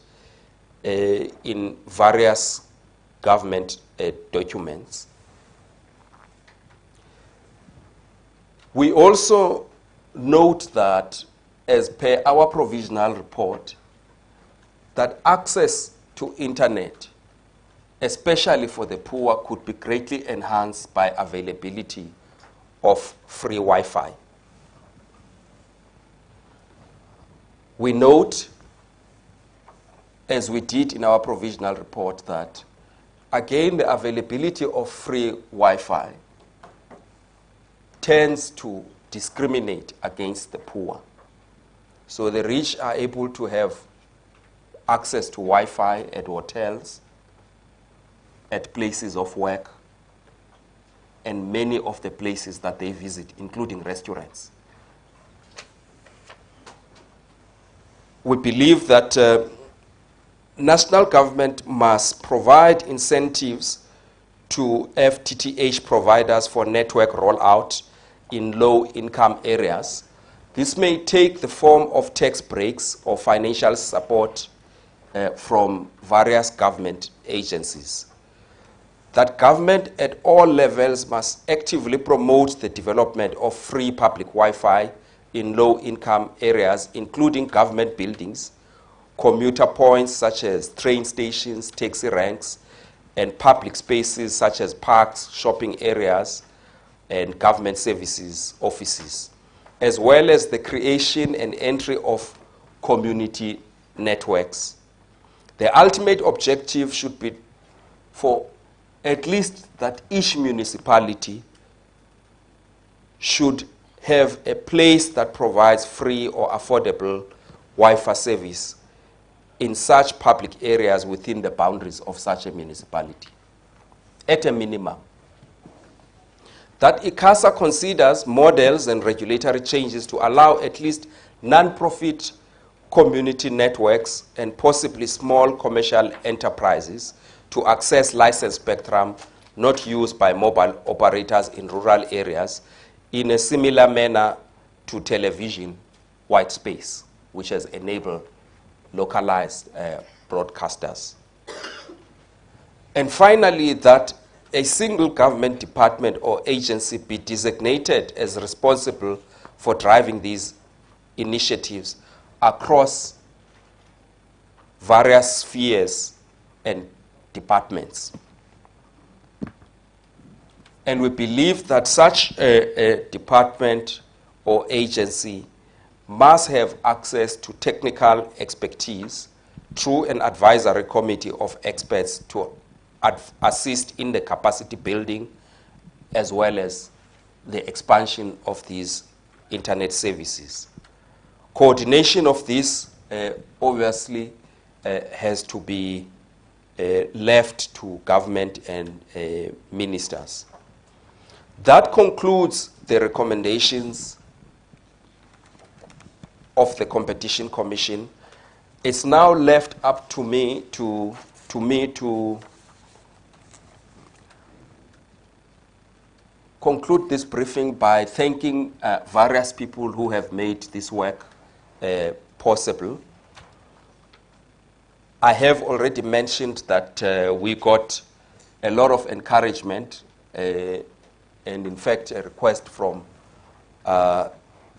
Speaker 2: in various government documents. We also note that, as per our provisional report, that access to internet, especially for the poor, could be greatly enhanced by availability of free Wi-Fi. We note, as we did in our provisional report, that again the availability of free Wi-Fi tends to discriminate against the poor. So the rich are able to have access to Wi-Fi at hotels, at places of work, and many of the places that they visit, including restaurants. We believe that national government must provide incentives to FTTH providers for network rollout in low-income areas. This may take the form of tax breaks or financial support from various government agencies. That government at all levels must actively promote the development of free public Wi-Fi in low-income areas, including government buildings, commuter points such as train stations, taxi ranks, and public spaces such as parks, shopping areas, and government services offices, as well as the creation and entry of community networks. The ultimate objective should be for at least that each municipality should have a place that provides free or affordable Wi-Fi service in such public areas within the boundaries of such a municipality, at a minimum. That ICASA considers models and regulatory changes to allow at least non-profit community networks, and possibly small commercial enterprises to access licensed spectrum not used by mobile operators in rural areas in a similar manner to television white space, which has enabled localized broadcasters. And finally, that a single government department or agency be designated as responsible for driving these initiatives across various spheres and departments. And we believe that such a department or agency must have access to technical expertise through an advisory committee of experts to assist in the capacity building as well as the expansion of these internet services. Coordination of this obviously has to be left to government and ministers. That concludes the recommendations of the Competition Commission. It's now left up to me to conclude this briefing by thanking various people who have made this work possible. I have already mentioned that we got a lot of encouragement and in fact a request from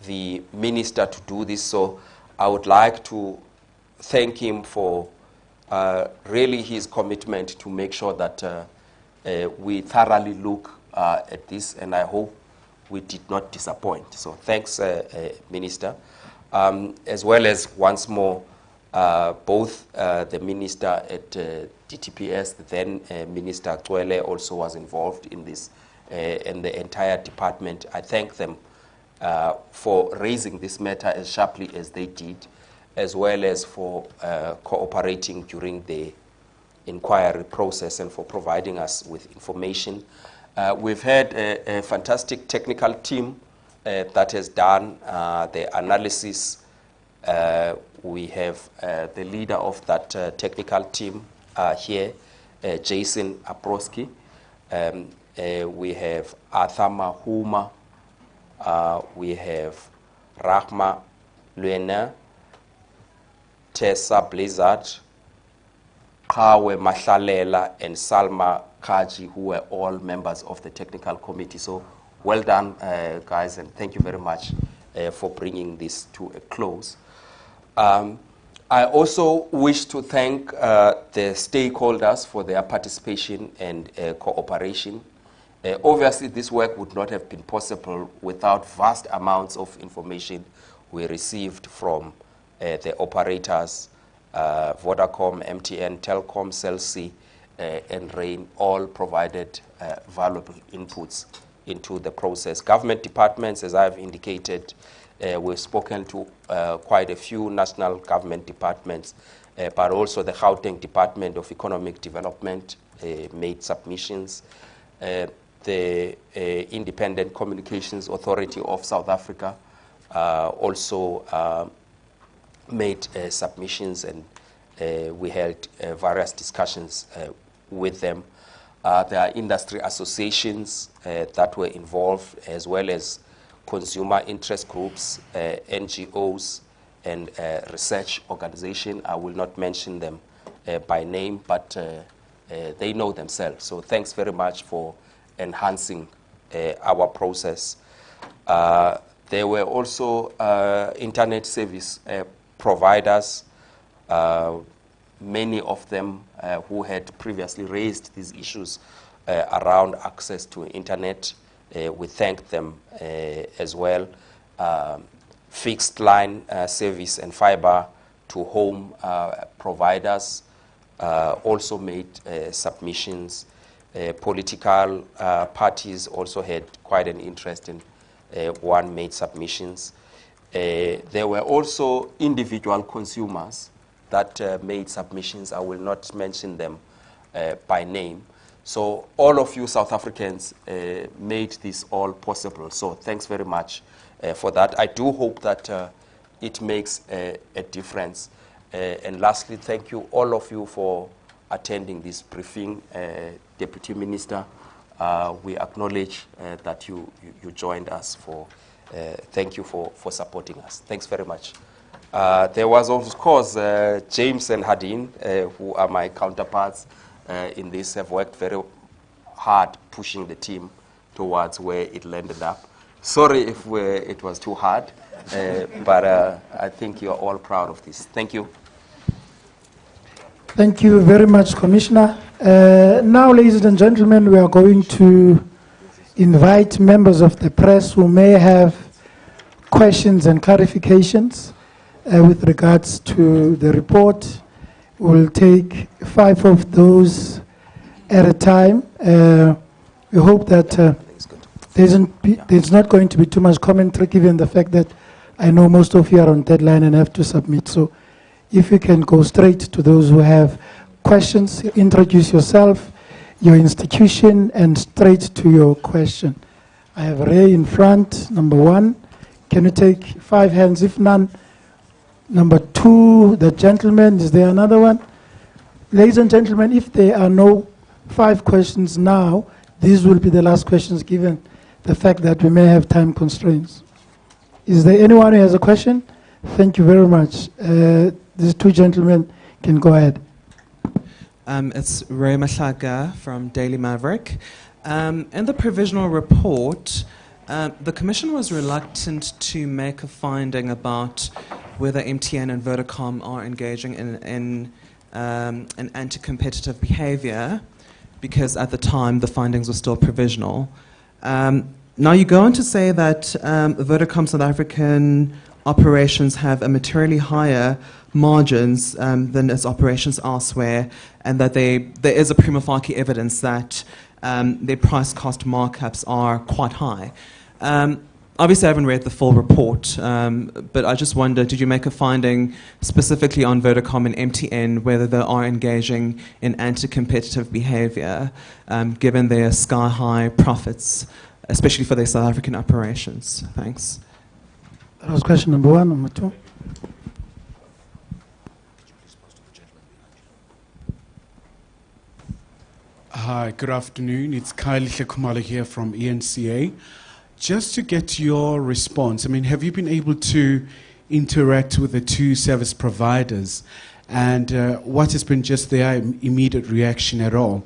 Speaker 2: the minister to do this. So I would like to thank him for really his commitment to make sure that we thoroughly look at this, and I hope we did not disappoint. So thanks, Minister. As well as once more, both the minister at DTPS, then Minister Cwele also was involved in this, and the entire department. I thank them for raising this matter as sharply as they did, as well as for cooperating during the inquiry process and for providing us with information. We've had a fantastic technical team that has done the analysis. We have the leader of that technical team here, Jason Aprosky. We have Athama Huma. We have Rahma Luena, Tessa Blizzard, Kawe Mahlalela, and Salma Kaji, who were all members of the technical committee. So well done, guys, and thank you very much for bringing this to a close. I also wish to thank the stakeholders for their participation and cooperation. Obviously, this work would not have been possible without vast amounts of information we received from the operators, Vodacom, MTN, Telkom, Cell C, and RAIN, all provided valuable inputs into the process. Government departments, as I've indicated, we've spoken to quite a few national government departments, but also the Gauteng Department of Economic Development made submissions. The Independent Communications Authority of South Africa also made submissions, and we held various discussions with them. There are industry associations that were involved, as well as consumer interest groups, NGOs, and research organizations. I will not mention them by name, but they know themselves. So thanks very much for enhancing our process. There were also internet service providers, many of them who had previously raised these issues around access to internet. We thank them as well. Fixed line service and fiber to home providers also made submissions. Political parties also had quite an interest, and one made submissions. There were also individual consumers that made submissions. I will not mention them by name. So all of you South Africans made this all possible. So thanks very much for that. I do hope that it makes a difference. And lastly, thank you, all of you, for attending this briefing. Deputy Minister, we acknowledge that you joined us. Thank you for supporting us. Thanks very much. There was, of course, James and Hadin, who are my counterparts in this, have worked very hard pushing the team towards where it landed up. Sorry if it was too hard, but I think you're all proud of this. Thank you.
Speaker 1: Thank you very much, Commissioner. Now, ladies and gentlemen, we are going to invite members of the press who may have questions and clarifications with regards to the report. We'll take 5 of those at a time. We hope that there's not going to be too much commentary, given the fact that I know most of you are on deadline and have to submit. So if you can go straight to those who have questions, introduce yourself, your institution, and straight to your question. I have Ray in front, number 1. Can you take 5 hands? If none, number 2, the gentleman. Is there another one? Ladies and gentlemen, if there are no 5 questions now, these will be the last questions, given the fact that we may have time constraints. Is there anyone who has a question? Thank you very much. These 2 gentlemen can go ahead.
Speaker 7: It's Ray Mahlaga from Daily Maverick. In the provisional report, the Commission was reluctant to make a finding about whether MTN and Vodacom are engaging in anti-competitive behavior, because at the time the findings were still provisional. Now you go on to say that Vodacom South African operations have a materially higher margins than its operations elsewhere, and that there is a prima facie evidence that their price cost markups are quite high. Obviously, I haven't read the full report, but I just wonder, did you make a finding specifically on Vodacom and MTN, whether they are engaging in anti-competitive behavior, given their sky-high profits, especially for their South African operations? Thanks.
Speaker 1: That was question number 1. Number 2.
Speaker 8: Hi, good afternoon. It's Kyle Kumala here from ENCA. Just to get your response, I mean, have you been able to interact with the 2 service providers? And what has been just their immediate reaction at all,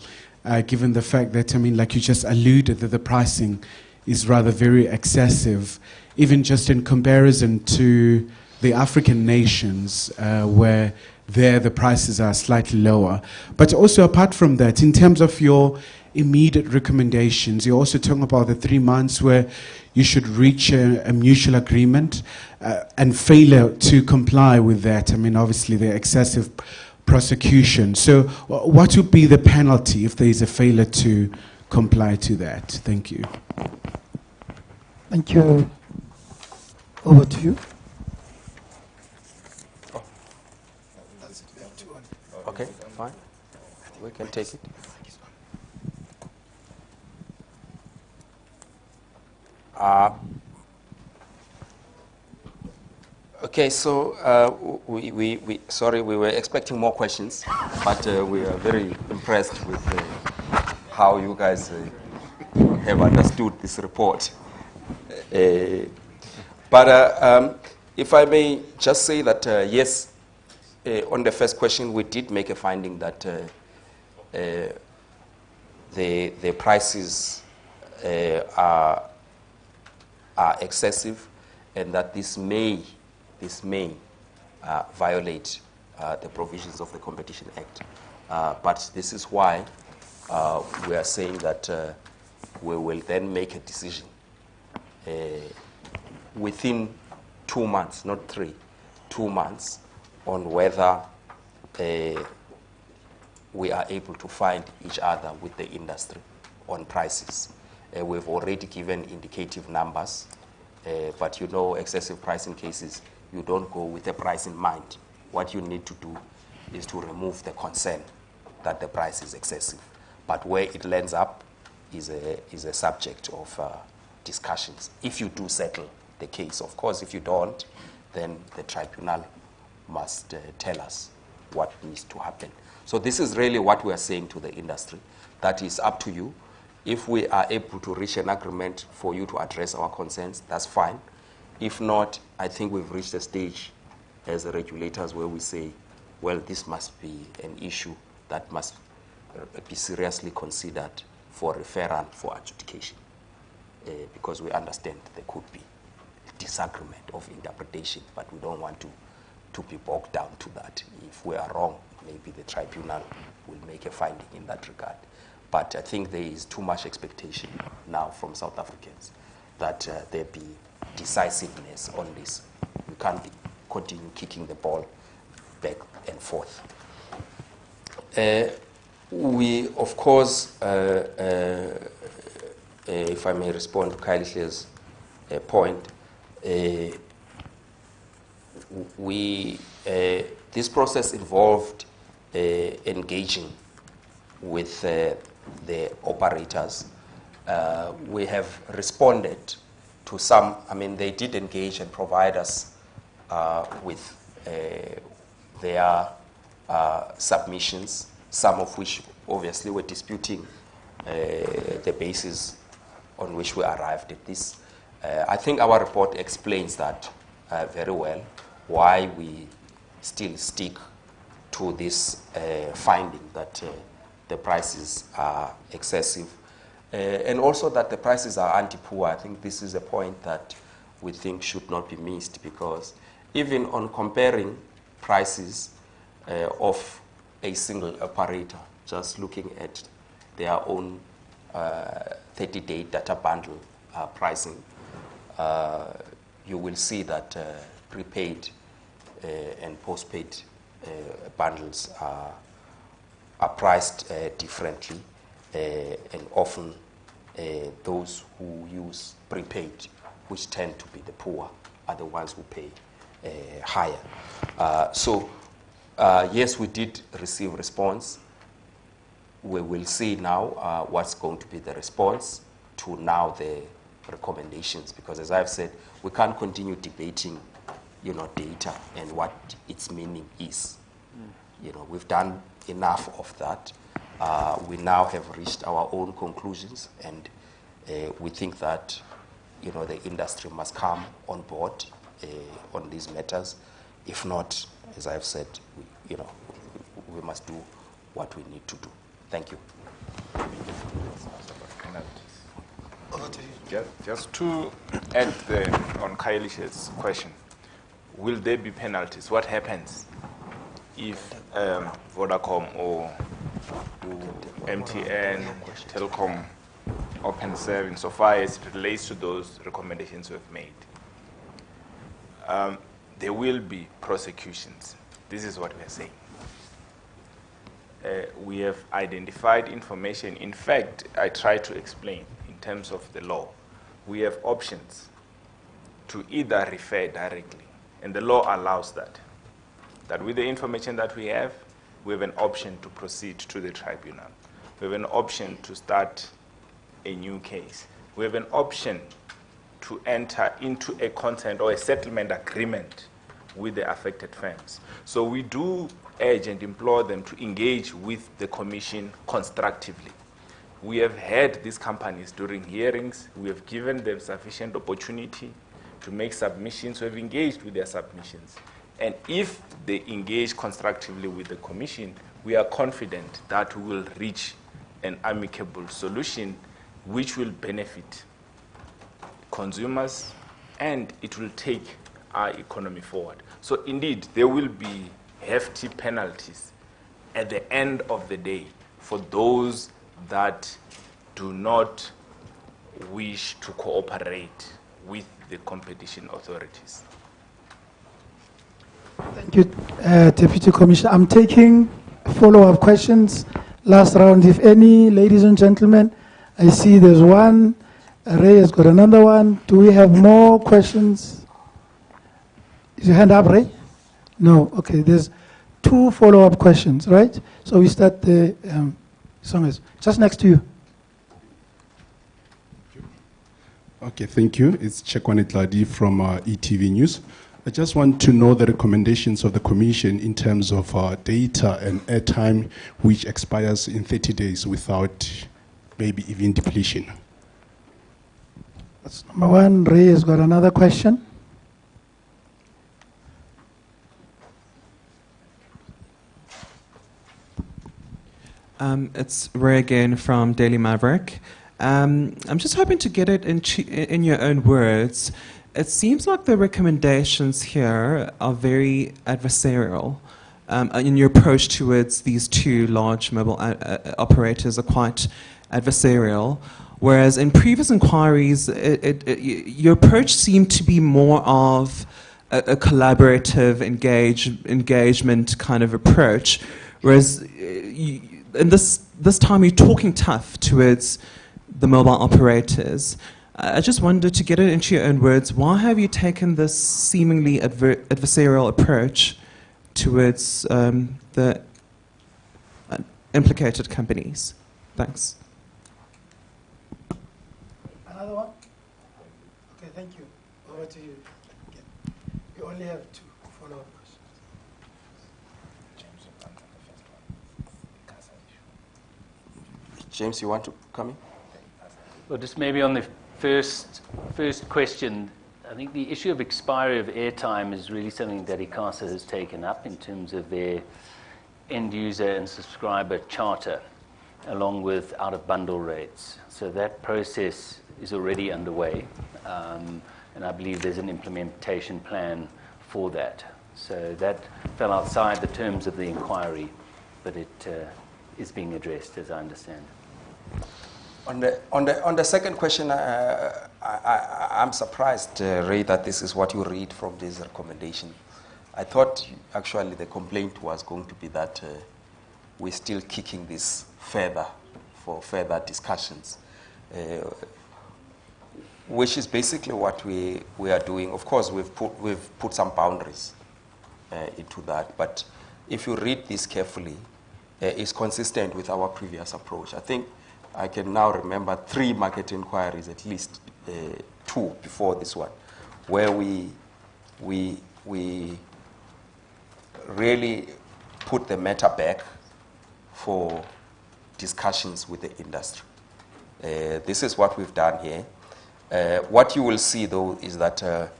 Speaker 8: given the fact that, I mean, like you just alluded, that the pricing is rather very excessive, even just in comparison to the African nations where there the prices are slightly lower. But also apart from that, in terms of your immediate recommendations, you're also talking about the 3 months where you should reach a mutual agreement, and failure to comply with that, I mean, obviously the excessive prosecution. So what would be the penalty if there is a failure to comply to that? Thank you.
Speaker 1: Thank you. Over to you.
Speaker 2: Okay, fine. We can take it. Okay, so sorry, we were expecting more questions, but we are very impressed with how you guys have understood this report. But if I may just say that, yes, on the first question, we did make a finding that the prices are excessive, and that this may violate the provisions of the Competition Act. But this is why we are saying that we will then make a decision within 2 months, not 3, 2 months, on whether we are able to find each other with the industry on prices. We've already given indicative numbers, but you know, excessive pricing cases, you don't go with the price in mind. What you need to do is to remove the concern that the price is excessive. But where it lands up is a subject of discussions, if you do settle the case. Of course, if you don't, then the tribunal must tell us what needs to happen. So this is really what we are saying to the industry. That is up to you. If we are able to reach an agreement for you to address our concerns, that's fine. If not, I think we've reached a stage as regulators where we say, well, this must be an issue that must be seriously considered for referral for adjudication, because we understand there could be disagreement of interpretation, but we don't want to be bogged down to that. If we are wrong, maybe the tribunal will make a finding in that regard. But I think there is too much expectation now from South Africans that there be decisiveness on this. We can't continue kicking the ball back and forth. We, of course, if I may respond to Kylie's point, this process involved engaging with the operators. We have responded to some. I mean, they did engage and provide us with their submissions, some of which obviously were disputing the basis on which we arrived at this. I think our report explains that very well, why we still stick to this finding that the prices are excessive, and also that the prices are anti-poor. I think this is a point that we think should not be missed, because even on comparing prices of a single operator, just looking at their own 30-day data bundle pricing, you will see that prepaid and postpaid bundles are priced differently, and often those who use prepaid, which tend to be the poor, are the ones who pay higher. Yes, we did receive response. We will see now what's going to be the response to now the recommendations, because as I've said, we can't continue debating, data and what its meaning is. We've done enough of that. We now have reached our own conclusions, and we think that, the industry must come on board on these matters. If not, as I've said, we must do what we need to do. Thank you.
Speaker 5: Just to add on Kylie's question, will there be penalties? What happens if Vodacom or MTN, Telkom, Openserve, insofar as it relates to those recommendations we've made? There will be prosecutions. This is what we are saying. We have identified information. In fact, I tried to explain in terms of the law. We have options to either refer directly, and the law allows that. That with the information that we have an option to proceed to the tribunal. We have an option to start a new case. We have an option to enter into a consent or a settlement agreement with the affected firms. So we do urge and implore them to engage with the Commission constructively. We have had these companies during hearings. We have given them sufficient opportunity to make submissions. We have engaged with their submissions. And if they engage constructively with the Commission, we are confident that we will reach an amicable solution which will benefit consumers and it will take our economy forward. So indeed, there will be hefty penalties at the end of the day for those that do not wish to cooperate with the competition authorities.
Speaker 1: Thank you, Deputy Commissioner. I'm taking follow-up questions. Last round, if any, ladies and gentlemen. I see there's one. Ray has got another one. Do we have more questions? Is your hand up, Ray? No. Okay, there's two follow-up questions, right? So we start the song is just next to you.
Speaker 8: Okay, thank you. It's Chekwane Tladi from ETV News. I just want to know the recommendations of the Commission in terms of data and airtime which expires in 30 days without maybe even depletion.
Speaker 1: That's number one. Ray has got another question.
Speaker 7: It's Ray again from Daily Maverick. I'm just hoping to get it in your own words. It seems like the recommendations here are very adversarial. In your approach towards these two large mobile operators are quite adversarial, whereas in previous inquiries, your approach seemed to be more of a collaborative engagement kind of approach, whereas in this time you're talking tough towards the mobile operators. I just wondered, to get it into your own words, why have you taken this seemingly adversarial approach towards the implicated companies? Thanks.
Speaker 1: Another one? Okay, thank you. Over to you. You only have two follow-up questions.
Speaker 2: James, you want to come in?
Speaker 6: Well, just maybe on the first question, I think the issue of expiry of airtime is really something that ICASA has taken up in terms of their end user and subscriber charter, along with out-of-bundle rates. So that process is already underway, and I believe there's an implementation plan for that. So that fell outside the terms of the inquiry, but it is being addressed, as I understand.
Speaker 2: On the second question, I'm surprised, Ray, that this is what you read from this recommendation. I thought actually the complaint was going to be that we're still kicking this further for further discussions, which is basically what we are doing. Of course, we've put some boundaries into that, but if you read this carefully, it's consistent with our previous approach. I think I can now remember 3 market inquiries, at least 2 before this one, where we really put the matter back for discussions with the industry. This is what we've done here. What you will see, though, is that there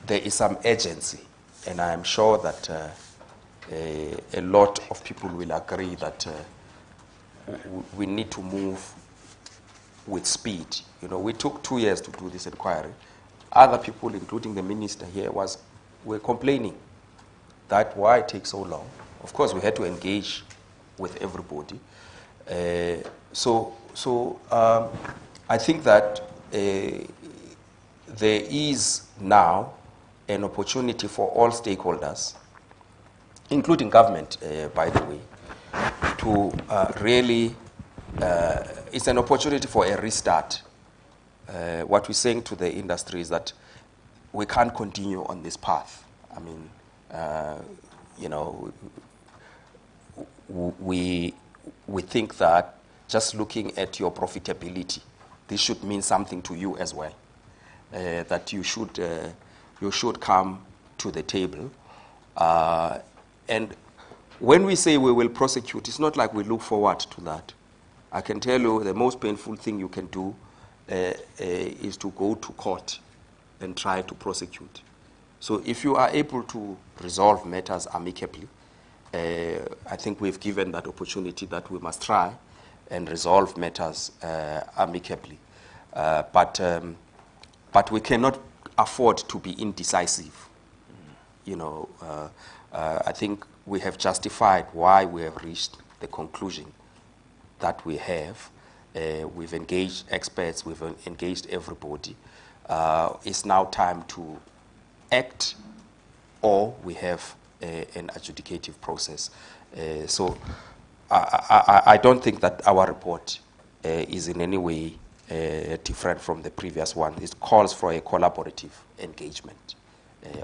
Speaker 2: is some urgency, and I am sure that a lot of people will agree that we need to move with speed. You know, we took 2 years to do this inquiry. Other people, including the minister here, were complaining that why it takes so long. Of course, we had to engage with everybody. So I think that there is now an opportunity for all stakeholders, including government, by the way, to really, it's an opportunity for a restart. What we're saying to the industry is that we can't continue on this path. I mean, you know, we think that just looking at your profitability, this should mean something to you as well. That you should come to the table. And when we say we will prosecute, it's not like we look forward to that. I can tell you the most painful thing you can do is to go to court and try to prosecute. So if you are able to resolve matters amicably, I think we've given that opportunity that we must try and resolve matters amicably. But we cannot afford to be indecisive. You know, I think we have justified why we have reached the conclusion that we have. We've engaged experts, we've engaged everybody. It's now time to act, or we have an adjudicative process. So I don't think that our report is in any way different from the previous one. It calls for a collaborative engagement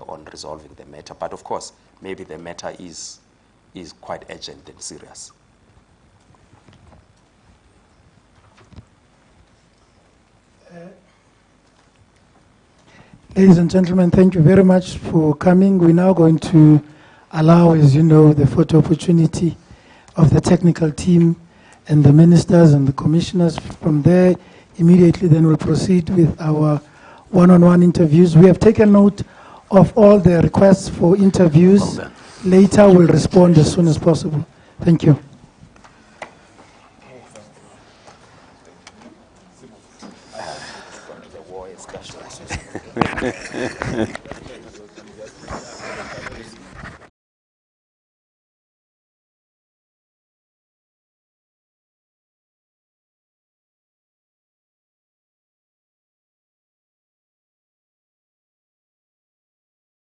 Speaker 2: on resolving the matter. But of course, maybe the matter is quite urgent and serious.
Speaker 1: Ladies and gentlemen, thank you very much for coming. We're now going to allow, as you know, the photo opportunity of the technical team and the ministers and the commissioners. From there, immediately then we'll proceed with our one-on-one interviews. We have taken note of all the requests for interviews. Later, we'll respond as soon as possible. Thank you.
Speaker 2: The war is